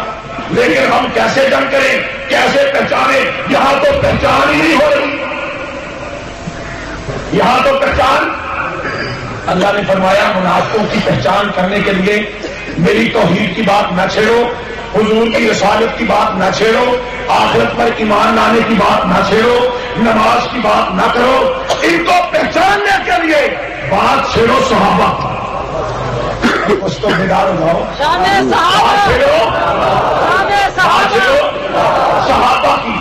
[SPEAKER 2] لیکن ہم کیسے جنگ کریں، کیسے پہچانیں؟ یہاں تو پہچان ہی نہیں ہو رہی، یہاں تو پہچان۔ اللہ نے فرمایا منافقوں کی پہچان کرنے کے لیے میری توحید کی بات نہ چھیڑو، حضور کی رسالت کی بات نہ چھیڑو، آخرت پر ایمان لانے کی بات نہ چھیڑو، نماز کی بات نہ کرو۔ ان کو پہچاننے کے لیے بات چھیڑو صحابہ، اس کو بیدار ہو جاؤ، بات چھیڑو صحابہ کی،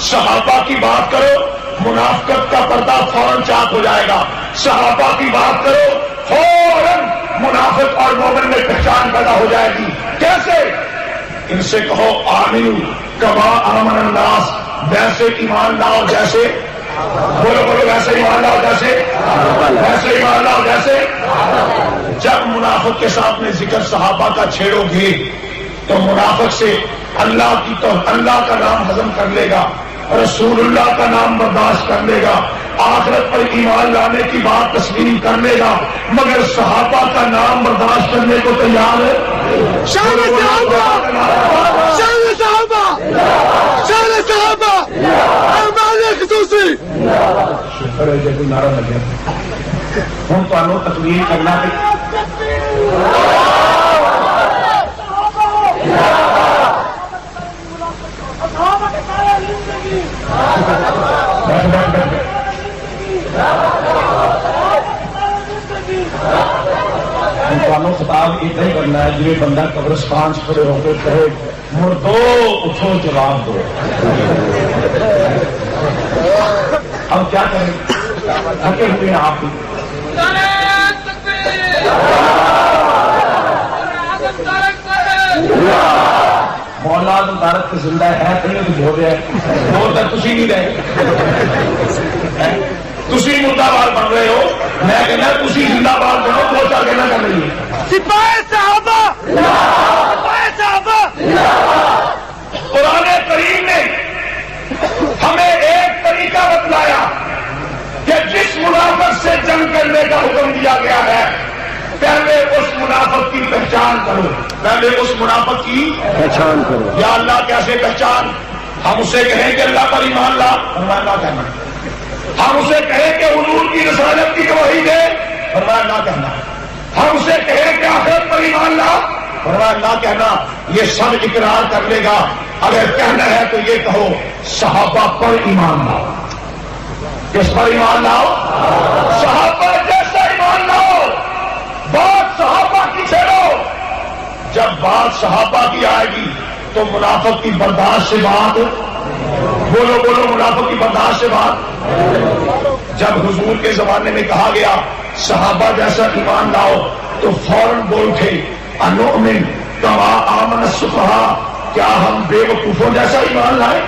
[SPEAKER 2] صحابہ کی بات کرو، منافقت کا پردہ فوراً چاک ہو جائے گا۔ صحابہ کی بات کرو، فوراً منافق اور مومن میں پہچان پیدا ہو جائے گی۔ کیسے؟ ان سے کہو آمنو کما آمن الناس، ویسے ایمان لاؤ جیسے، بولو بولو ویسے ایمان لاؤ جیسے، ویسے ایمان لاؤ جیسے۔ جب منافق کے سامنے ذکر صحابہ کا چھیڑو گے تو منافق سے اللہ کی تو اللہ کا نام ہضم کر لے گا، رسول اللہ کا نام برداشت کر لے گا، آخرت پر ایمان لانے کی بات تسلیم کر لے گا، مگر صحابہ کا نام برداشت کرنے کو تیار ہے۔
[SPEAKER 3] شان صحابہ، شان صحابہ، شان صحابہ، اعمال خصوصی۔
[SPEAKER 2] شکر ہے جب نعرہ لگے ہوں تو تقریر کرنا ہے۔ خطاب اتنا ہی کرنا ہے جی بندہ قبرستان سے کھڑے ہو کے کہے مردو اٹھو جواب دو۔ ہم کیا کریں، تھکے ہوئے ہیں آپ بھی۔ مولا تو تارک کے زندہ ہے تو بول رہے ہیں، بول تک تھی نہیں رہے، تھی مردہ باد بن رہے ہو، میں کہنا تھی زندہ باد بنو، دو چار کہنا کر رہی ہے۔
[SPEAKER 3] سپاہی صحابہ، سپاہی صحابہ۔
[SPEAKER 2] قرآن کریم نے ہمیں ایک طریقہ بتلایا کہ جس منافق سے جنگ کرنے کا حکم دیا گیا ہے پہلے اس منافق کی پہچان کرو، پہلے اس منافق کی پہچان کرو۔ یا اللہ کیسے پہچان؟ ہم اسے کہیں کہ اللہ پر ایمان لا، فرمایا نہ کہنا. ہم اسے کہیں کہ حضور کی رسالت کی گواہی دے، فرمایا نہ کہنا. ہم اسے کہیں کہ آخرت پر ایمان لا، فرمایا نہ کہنا. یہ سب اقرار کر لے گا. اگر کہنا ہے تو یہ کہو صحابہ پر ایمان لاؤ. کس پر ایمان لاؤ؟ صحابہ جیسا ایمان لاؤ. بات صحابہ کی چھوڑو. جب بات صحابہ کی آئے گی تو منافق کی برداشت سے بات، بولو بولو، منافق کی برداشت سے بات. جب حضور کے زمانے میں کہا گیا صحابہ جیسا ایمان لاؤ تو فوراً بول اٹھے انؤمن کما آمن السفہاء، کیا ہم بے وقوفوں جیسا ایمان لائیں؟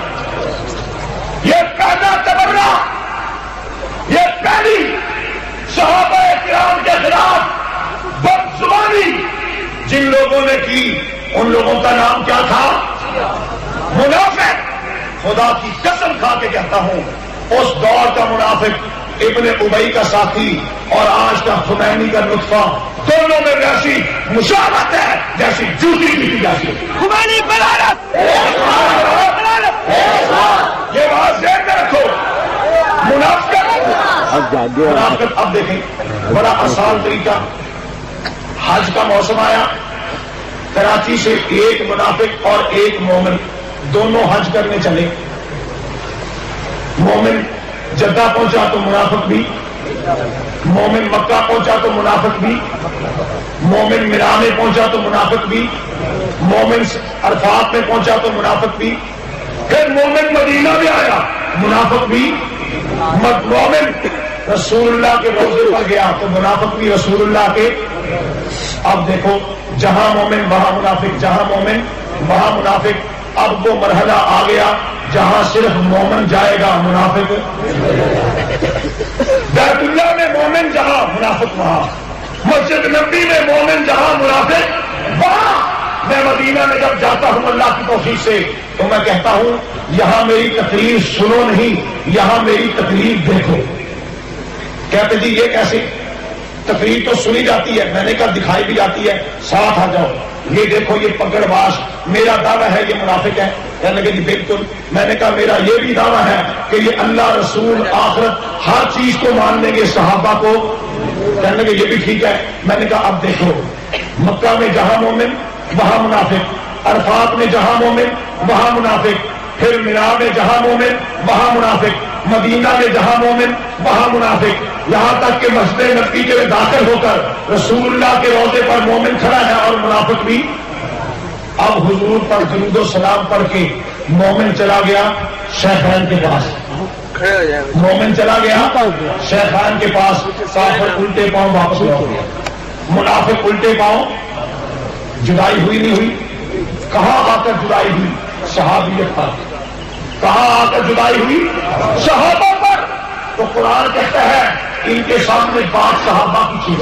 [SPEAKER 2] یہ پہلا تبرہ، یہ پہلی صحابہ کرام کے خلاف بدزبانی جن لوگوں نے کی، ان لوگوں کا نام کیا تھا؟ منافق. خدا کی قسم کھا کے کہتا ہوں اس دور کا منافق ابن ابی کا ساتھی اور آج کا خمینی کا نطفہ، دونوں میں ویسی مشابہت ہے جیسی جوتی پیٹی جاتی ہے.
[SPEAKER 3] خمینی بلالت،
[SPEAKER 2] یہ بات ذہن میں رکھو. منافقت اب دیکھیں بڑا آسان طریقہ. حج کا موسم آیا، کراچی سے ایک منافق اور ایک مومن دونوں حج کرنے چلے. مومن جدہ پہنچا تو منافق بھی، مومن مکہ پہنچا تو منافق بھی، مومن مینا میں پہنچا تو منافق بھی، مومن عرفات میں پہنچا تو منافق بھی، پھر مومن مدینہ میں آیا منافق بھی، مومن رسول اللہ کے روضے پر گیا تو منافق بھی رسول اللہ کے. اب دیکھو جہاں مومن وہاں منافق، جہاں مومن وہاں منافق. اب وہ مرحلہ آ گیا جہاں صرف مومن جائے گا منافق. بیت اللہ میں مومن جہاں منافق وہاں، مسجد نبی میں مومن جہاں منافق وہاں. میں مدینہ میں جب جاتا ہوں اللہ کی توفیق سے تو میں کہتا ہوں یہاں میری تقریر سنو نہیں، یہاں میری تقریر دیکھو. کہتے جی یہ کیسے؟ تقریر تو سنی جاتی ہے، میں نے کہا دکھائی بھی جاتی ہے، ساتھ آ جاؤ. یہ دیکھو یہ پکڑ باش، میرا دعویٰ ہے یہ منافق ہے. کہنے لگے جی بالکل. میں نے کہا میرا یہ بھی دعویٰ ہے کہ یہ اللہ رسول آخرت ہر چیز کو مان لیں گے، صحابہ کو. کہنے لگے یہ بھی ٹھیک ہے. میں نے کہا اب دیکھو مکہ میں جہاں مومن وہاں منافق، عرفات میں جہاں مومن وہاں منافق، پھر مینا میں جہاں مومن وہاں منافق، مدینہ میں جہاں مومن وہاں منافق، یہاں تک کہ مسجد نبی کے داخل ہو کر رسول اللہ کے روضے پر مومن کھڑا ہے اور منافق بھی. اب حضور پر درود و سلام پڑھ کے مومن چلا گیا شیخین کے پاس، مومن چلا گیا شیخین کے پاس، کافر الٹے پاؤں واپس لوٹ گیا. منافق الٹے پاؤں. جدائی ہوئی نہیں ہوئی؟ کہاں آ کر جدائی ہوئی؟ صحابیت پر. کہاں آ کر جدائی ہوئی؟ صحابہ پر. تو قرآن کہتا ہے ان کے سامنے بات صحابہ کی چیز.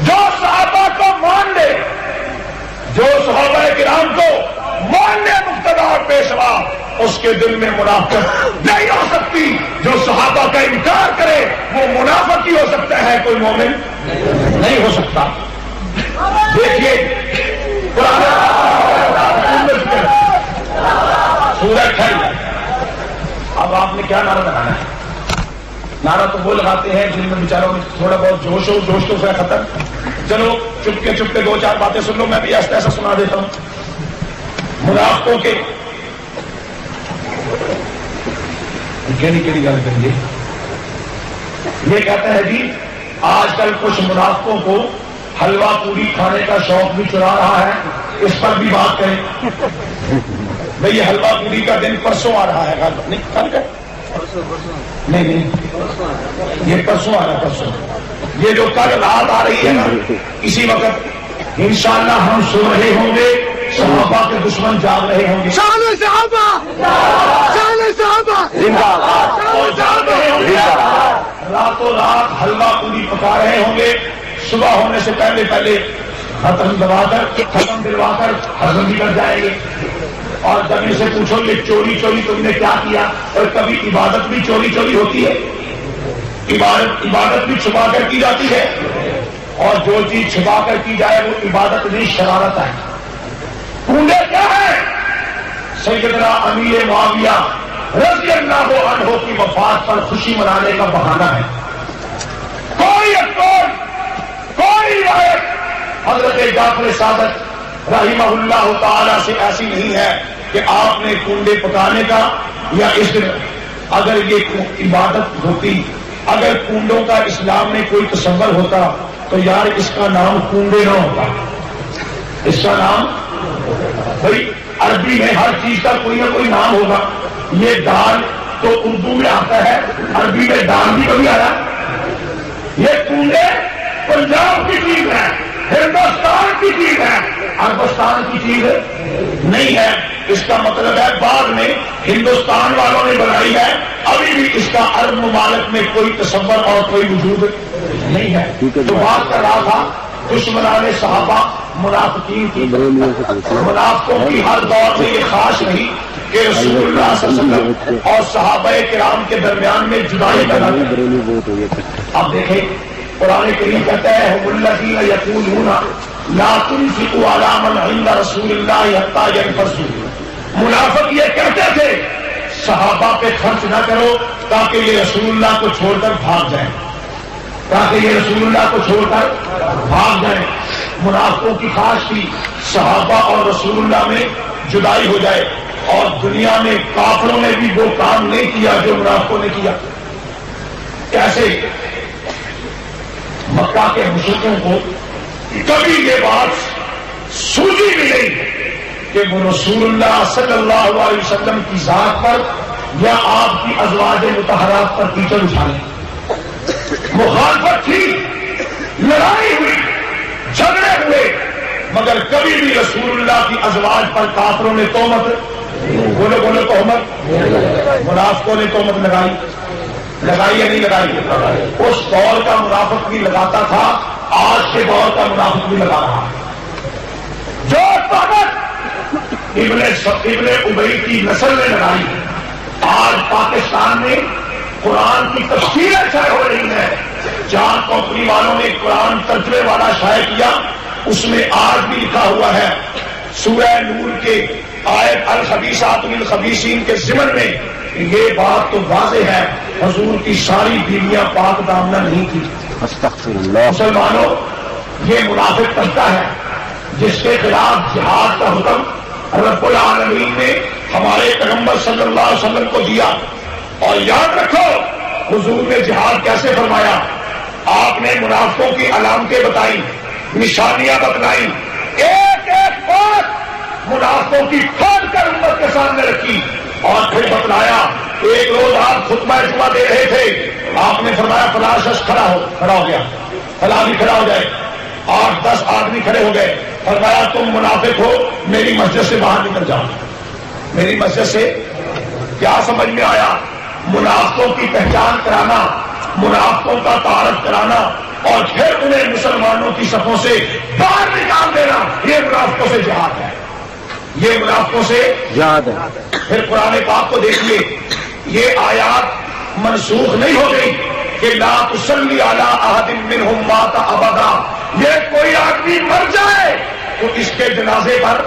[SPEAKER 2] جو صحابہ کو مان لے، جو صحابہ کرام کو مان لے مقتدی اور پیشوا، اس کے دل میں منافقت نہیں ہو سکتی. جو صحابہ کا انکار کرے وہ منافق ہی ہو سکتا ہے، کوئی مومن نہیں ہو سکتا. دیکھیے سورج کھل. اب آپ نے کیا نعرہ لگانا ہے؟ نعرہ تو وہ لگاتے ہیں جن میں بیچاروں میں تھوڑا بہت جوش ہو، جوش تو پھر ختم. چلو چپکے چپکے دو چار باتیں سن لو، میں بھی ایسا ایسا سنا دیتا ہوں. منافقوں کے کیڑی گل کریں گے. یہ کہتا ہے جی آج کل کچھ منافقوں کو حلوہ پوری کھانے کا شوق بھی چلا رہا ہے، اس پر بھی بات کریں. بھئی یہ حلوہ پوری کا دن پرسوں آ رہا ہے، نہیں کل کا نہیں یہ پرسوں آ رہا ہے. پرسوں یہ جو کل رات آ رہی ہے نا، اسی وقت انشاءاللہ ہم سو رہے ہوں گے، صحابہ کے دشمن جاگ رہے ہوں گے.
[SPEAKER 3] شان صحابہ، شان صحابہ،
[SPEAKER 2] جاگ رہے ہوں گے. راتوں رات حلوہ پوری پکا رہے ہوں گے. صبح ہونے سے پہلے پہلے ختم دبا کر، ختم دلوا کر ہضم بھی کر جائیں گے. اور جب ان سے پوچھو یہ چوری چوری تم نے کیا کیا؟ اور کبھی عبادت بھی چوری چوری ہوتی ہے. عبادت بھی چھپا کر کی جاتی ہے، اور جو چیز چھپا کر کی جائے وہ عبادت نہیں، شرارت ہے. پونڈے کیا ہے؟ سیدنا امیر معاویہ رضی اللہ عنہ کی وفات پر خوشی منانے کا بہانہ ہے. کوئی اقوال کوئی روایت حضرت جعفر صادق رحمہ اللہ تعالی سے ایسی نہیں ہے کہ آپ نے کنڈے پکانے کا یا اس دن اگر یہ عبادت ہوتی, اگر کنڈوں کا اسلام میں کوئی تصور ہوتا تو یار اس کا نام کنڈے نہ ہوتا. اس کا نام بھائی عربی میں ہر چیز کا کوئی نہ کوئی نام ہوگا. یہ دال تو اردو میں آتا ہے, عربی میں دال بھی کبھی آیا. یہ کنڈے پنجاب کی چیز ہے, ہندوستان کی چیز ہے, عربستان کی چیز نہیں ہے. اس کا مطلب ہے بعد میں ہندوستان والوں نے بنائی ہے, ابھی بھی اس کا عرب ممالک میں کوئی تصور اور کوئی وجود نہیں ہے. تو بات کر رہا تھا دشمنان صحابہ منافقین کی. منافقوں کی ہر دور میں یہ خاص نہیں کہ رسول اللہ صلی اللہ علیہ وسلم اور صحابہ کرام کے درمیان میں جدائی پیدا کریں. اب دیکھیں قرآن کریم کہتا ہے هم الذین یقولون لا تنفقوا علی من عند رسول اللہ حتی ینفضوا. منافق یہ کہتے تھے صحابہ پہ خرچ نہ کرو تاکہ یہ رسول اللہ کو چھوڑ کر بھاگ جائیں, تاکہ یہ رسول اللہ کو چھوڑ کر بھاگ جائیں. منافقوں کی خواہش تھی صحابہ اور رسول اللہ میں جدائی ہو جائے, اور دنیا میں کافروں نے بھی وہ کام نہیں کیا جو منافقوں نے کیا. کیسے؟ مکہ کے مشرکوں کو کبھی یہ بات سوجی بھی نہیں کہ وہ رسول اللہ صلی اللہ علیہ وسلم کی ذات پر یا آپ کی ازواج مطہرات پر کیچڑ اٹھائیں. مخالفت تھی, لڑائی ہوئی, جھگڑے ہوئے, مگر کبھی بھی رسول اللہ کی ازواج پر کافروں نے تہمت بولے تہمت منافقوں نے تہمت لگائی یا نہیں لگائی. اس دور کا منافق بھی لگاتا تھا, آج کے دور کا منافق بھی لگا رہا. جو طاقت ابن ابی کی نسل نے لگائی, آج پاکستان میں قرآن کی تفسیریں شائع ہو رہی ہیں. جان کمپنی والوں نے قرآن ترجمے والا شائع کیا, اس میں آج بھی لکھا ہوا ہے سورہ نور کے آیت الخبیثات للخبیثین کے ضمن میں یہ بات تو واضح ہے حضور کی ساری بیویاں پاک دامنہ نہیں تھی. مسلمانوں, یہ منافق کرتا ہے جس کے خلاف جہاد کا حکم رب العالمین نے ہمارے پیغمبر صلی اللہ علیہ وسلم کو دیا. اور یاد رکھو حضور نے جہاد کیسے فرمایا. آپ نے منافقوں کی علامتیں بتائیں, نشانیاں بتلائیں, ایک ایک بات منافقوں کی کھول کر امت کے سامنے رکھی, اور پھر بتلایا. ایک روز آپ خطبہ جمعہ دے رہے تھے, آپ نے فرمایا فلاں شخص کھڑا ہو گیا, فلاں بھی کھڑا ہو جائے. 8-10 آدمی کھڑے ہو گئے. فرمایا تم منافق ہو, میری مسجد سے باہر نکل جاؤ. میری مسجد سے کیا سمجھ میں آیا؟ منافقوں کی پہچان کرانا, منافقوں کا تعارف کرانا, اور پھر انہیں مسلمانوں کی صفوں سے باہر نکال دینا, یہ منافقوں سے جہاد ہے. یہ منافقوں سے جہاد ہے. پھر قرآن پاک کو دیکھیے, یہ آیات منسوخ نہیں ہو گئی کہ لا تصلی علی احد منہم مات ابدا. یہ کوئی آدمی مر جائے تو اس کے جنازے پر,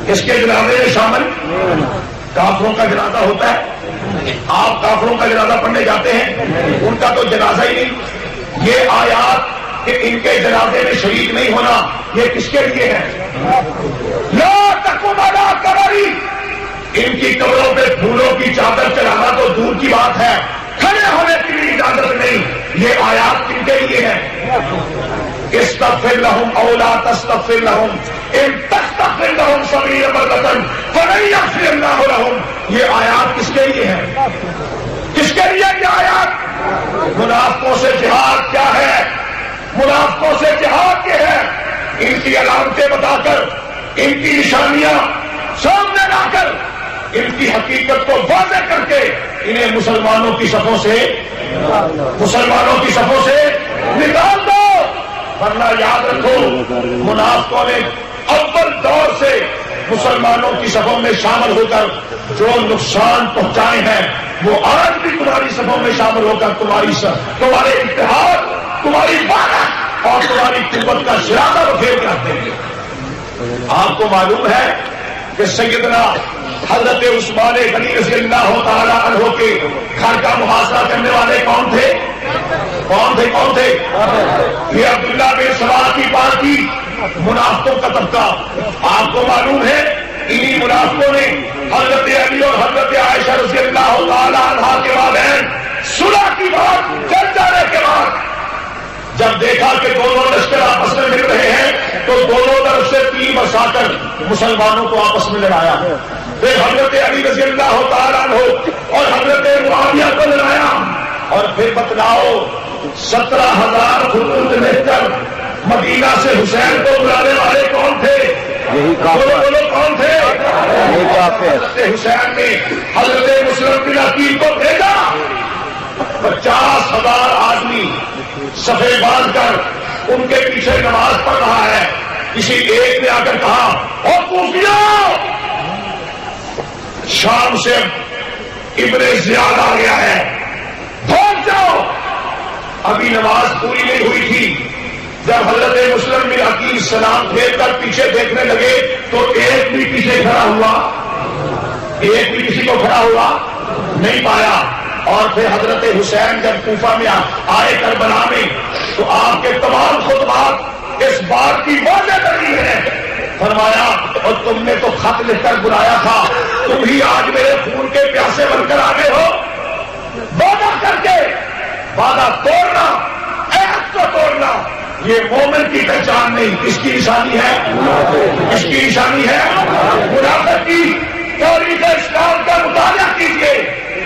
[SPEAKER 2] اس کے جنازے میں شامل. کافروں کا جنازہ ہوتا ہے, آپ کافروں کا جنازہ پڑھنے جاتے ہیں, ان کا تو جنازہ ہی نہیں. یہ آیات کہ ان کے جنازے میں شریک نہیں ہونا, یہ کس کے لیے ہے؟ لا تقم علی قبری, ان کی قبروں پہ پھولوں کی چادر چڑھانا تو دور کی بات ہے, کھڑے ہونے کی بھی اجازت نہیں. یہ آیات کن کے لیے ہے؟ استغفر لهم او لا تستغفر لهم ان تستغفر لهم 70 مرة فلن يغفر الله لهم. یہ آیات کس کے لیے ہے؟ کس کے لیے یہ آیات؟ منافقوں سے جہاد کیا ہے؟ منافقوں سے جہاد کیا ہے؟ ان کی علامتیں بتا کر, ان کی نشانیاں سامنے لا کر, ان کی حقیقت کو واضح کر کے انہیں مسلمانوں کی صفوں سے نکال دو. ورنہ یاد رکھو منافقوں نے اول دور سے مسلمانوں کی صفوں میں شامل ہو کر جو نقصان پہنچائے ہیں وہ آج بھی تمہاری صفوں میں شامل ہو کر تمہارے اتحاد, تمہاری بات اور تمہاری قوت کا شرادہ بکھیر کرتے ہیں. آپ کو معلوم ہے کہ سیدنا حضرت عثمان غنی رضی اللہ تعالی عنہ کے گھر کا محاصرہ کرنے والے کون تھے؟ کون تھے؟ یہ عبداللہ بن سبا کی پارٹی، منافقوں کا طبقہ. آپ کو معلوم ہے انہی منافقوں نے حضرت علی اور حضرت عائشہ رضی اللہ تعالی عنہا کے مابین صلح کی بات چل جانے کے بعد جب دیکھا کہ دونوں لشکر آپس میں مل رہے ہیں تو دونوں طرف سے تیر برسا کر مسلمانوں کو آپس میں لڑایا. پھر حضرت علی رضی اللہ تعالیٰ عنہ اور حضرت معاویہ کو لڑایا. اور پھر بتلاؤ 17,000 خطوط لے کر مدینہ سے حسین کو بلانے والے کون تھے؟ بولو کون تھے؟ حضرت حسین نے حضرت مسلم بن عقیل کو بھیجا. 50,000 آدمی صفے باندھ کر ان کے پیچھے نماز پڑھ رہا ہے. کسی ایک نے آ کر کہا اور کوفیوں، شام سے ابن زیاد آ گیا ہے، بھاگ جاؤ. ابھی نماز پوری نہیں ہوئی تھی جب حضرت مسلم بن عقیل سلام پھیر کر پیچھے دیکھنے لگے تو ایک بھی پیچھے کھڑا ہوا، ایک بھی کسی کو کھڑا ہوا نہیں پایا. اور پھر حضرت حسین جب کوفہ میں آئے کربلا میں تو آپ کے تمام خطبات اس بات کی واضح کری ہے. فرمایا اور تم نے تو خط لکھ کر بلایا تھا، تم ہی آج میرے خون کے پیاسے بن کر آ گئے ہو. وعدہ کر کے وعدہ توڑنا، عہد کو توڑنا یہ مومن کی پہچان نہیں. اس کی نشانی ہے، اس کی نشانی ہے منافق کی. تاریخ اسلام کا مطالعہ کیجیے،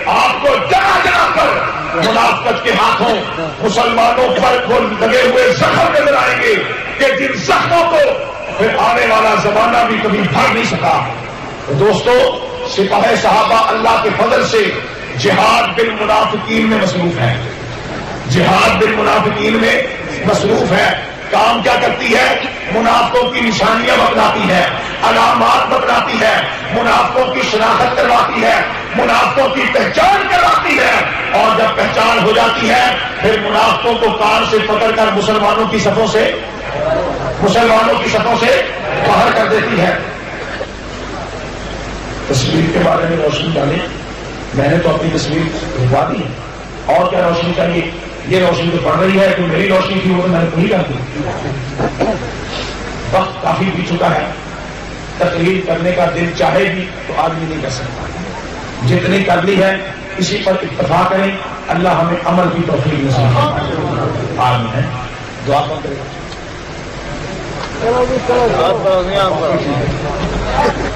[SPEAKER 2] آپ کو جگہ جگہ پر منافقت کے ہاتھوں مسلمانوں پر لگے ہوئے زخم نظر آئیں گے کہ جن زخموں کو پھر آنے والا زمانہ بھی کبھی بھر نہیں سکا. دوستو، سپاہ صحابہ اللہ کے فضل سے جہاد بالمنافقین میں مصروف ہے. جہاد بالمنافقین میں مصروف ہے. کام کیا کرتی ہے؟ منافقوں کی نشانیاں بتلاتی ہے، علامات بتلاتی ہے، منافقوں کی شناخت کرواتی ہے، منافقوں کی پہچان کرواتی ہے. اور جب پہچان ہو جاتی ہے پھر منافقوں کو کان سے پکڑ کر مسلمانوں کی صفوں سے باہر کر دیتی ہے. تصویر کے بارے میں روشنی ڈالیں. میں نے تو اپنی تصویر بھجوا دی ہے، اور کیا روشنی چاہیے؟ یہ روشنی تو پڑ رہی ہے، تو میری روشنی تھی وہ تو میں نے پوری کر دی. وقت کافی بھی چکا ہے، تقریر کرنے کا دل چاہے بھی تو آدمی نہیں کر سکتا. جتنی کر لی ہے اسی پر اتفاق کریں. اللہ ہمیں عمل کی توفیق نصیب فرمائے. آمین ہے. دعا کریں.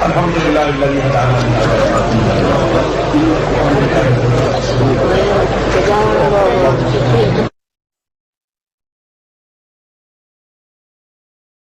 [SPEAKER 2] الحمدللہ الذی ہدانا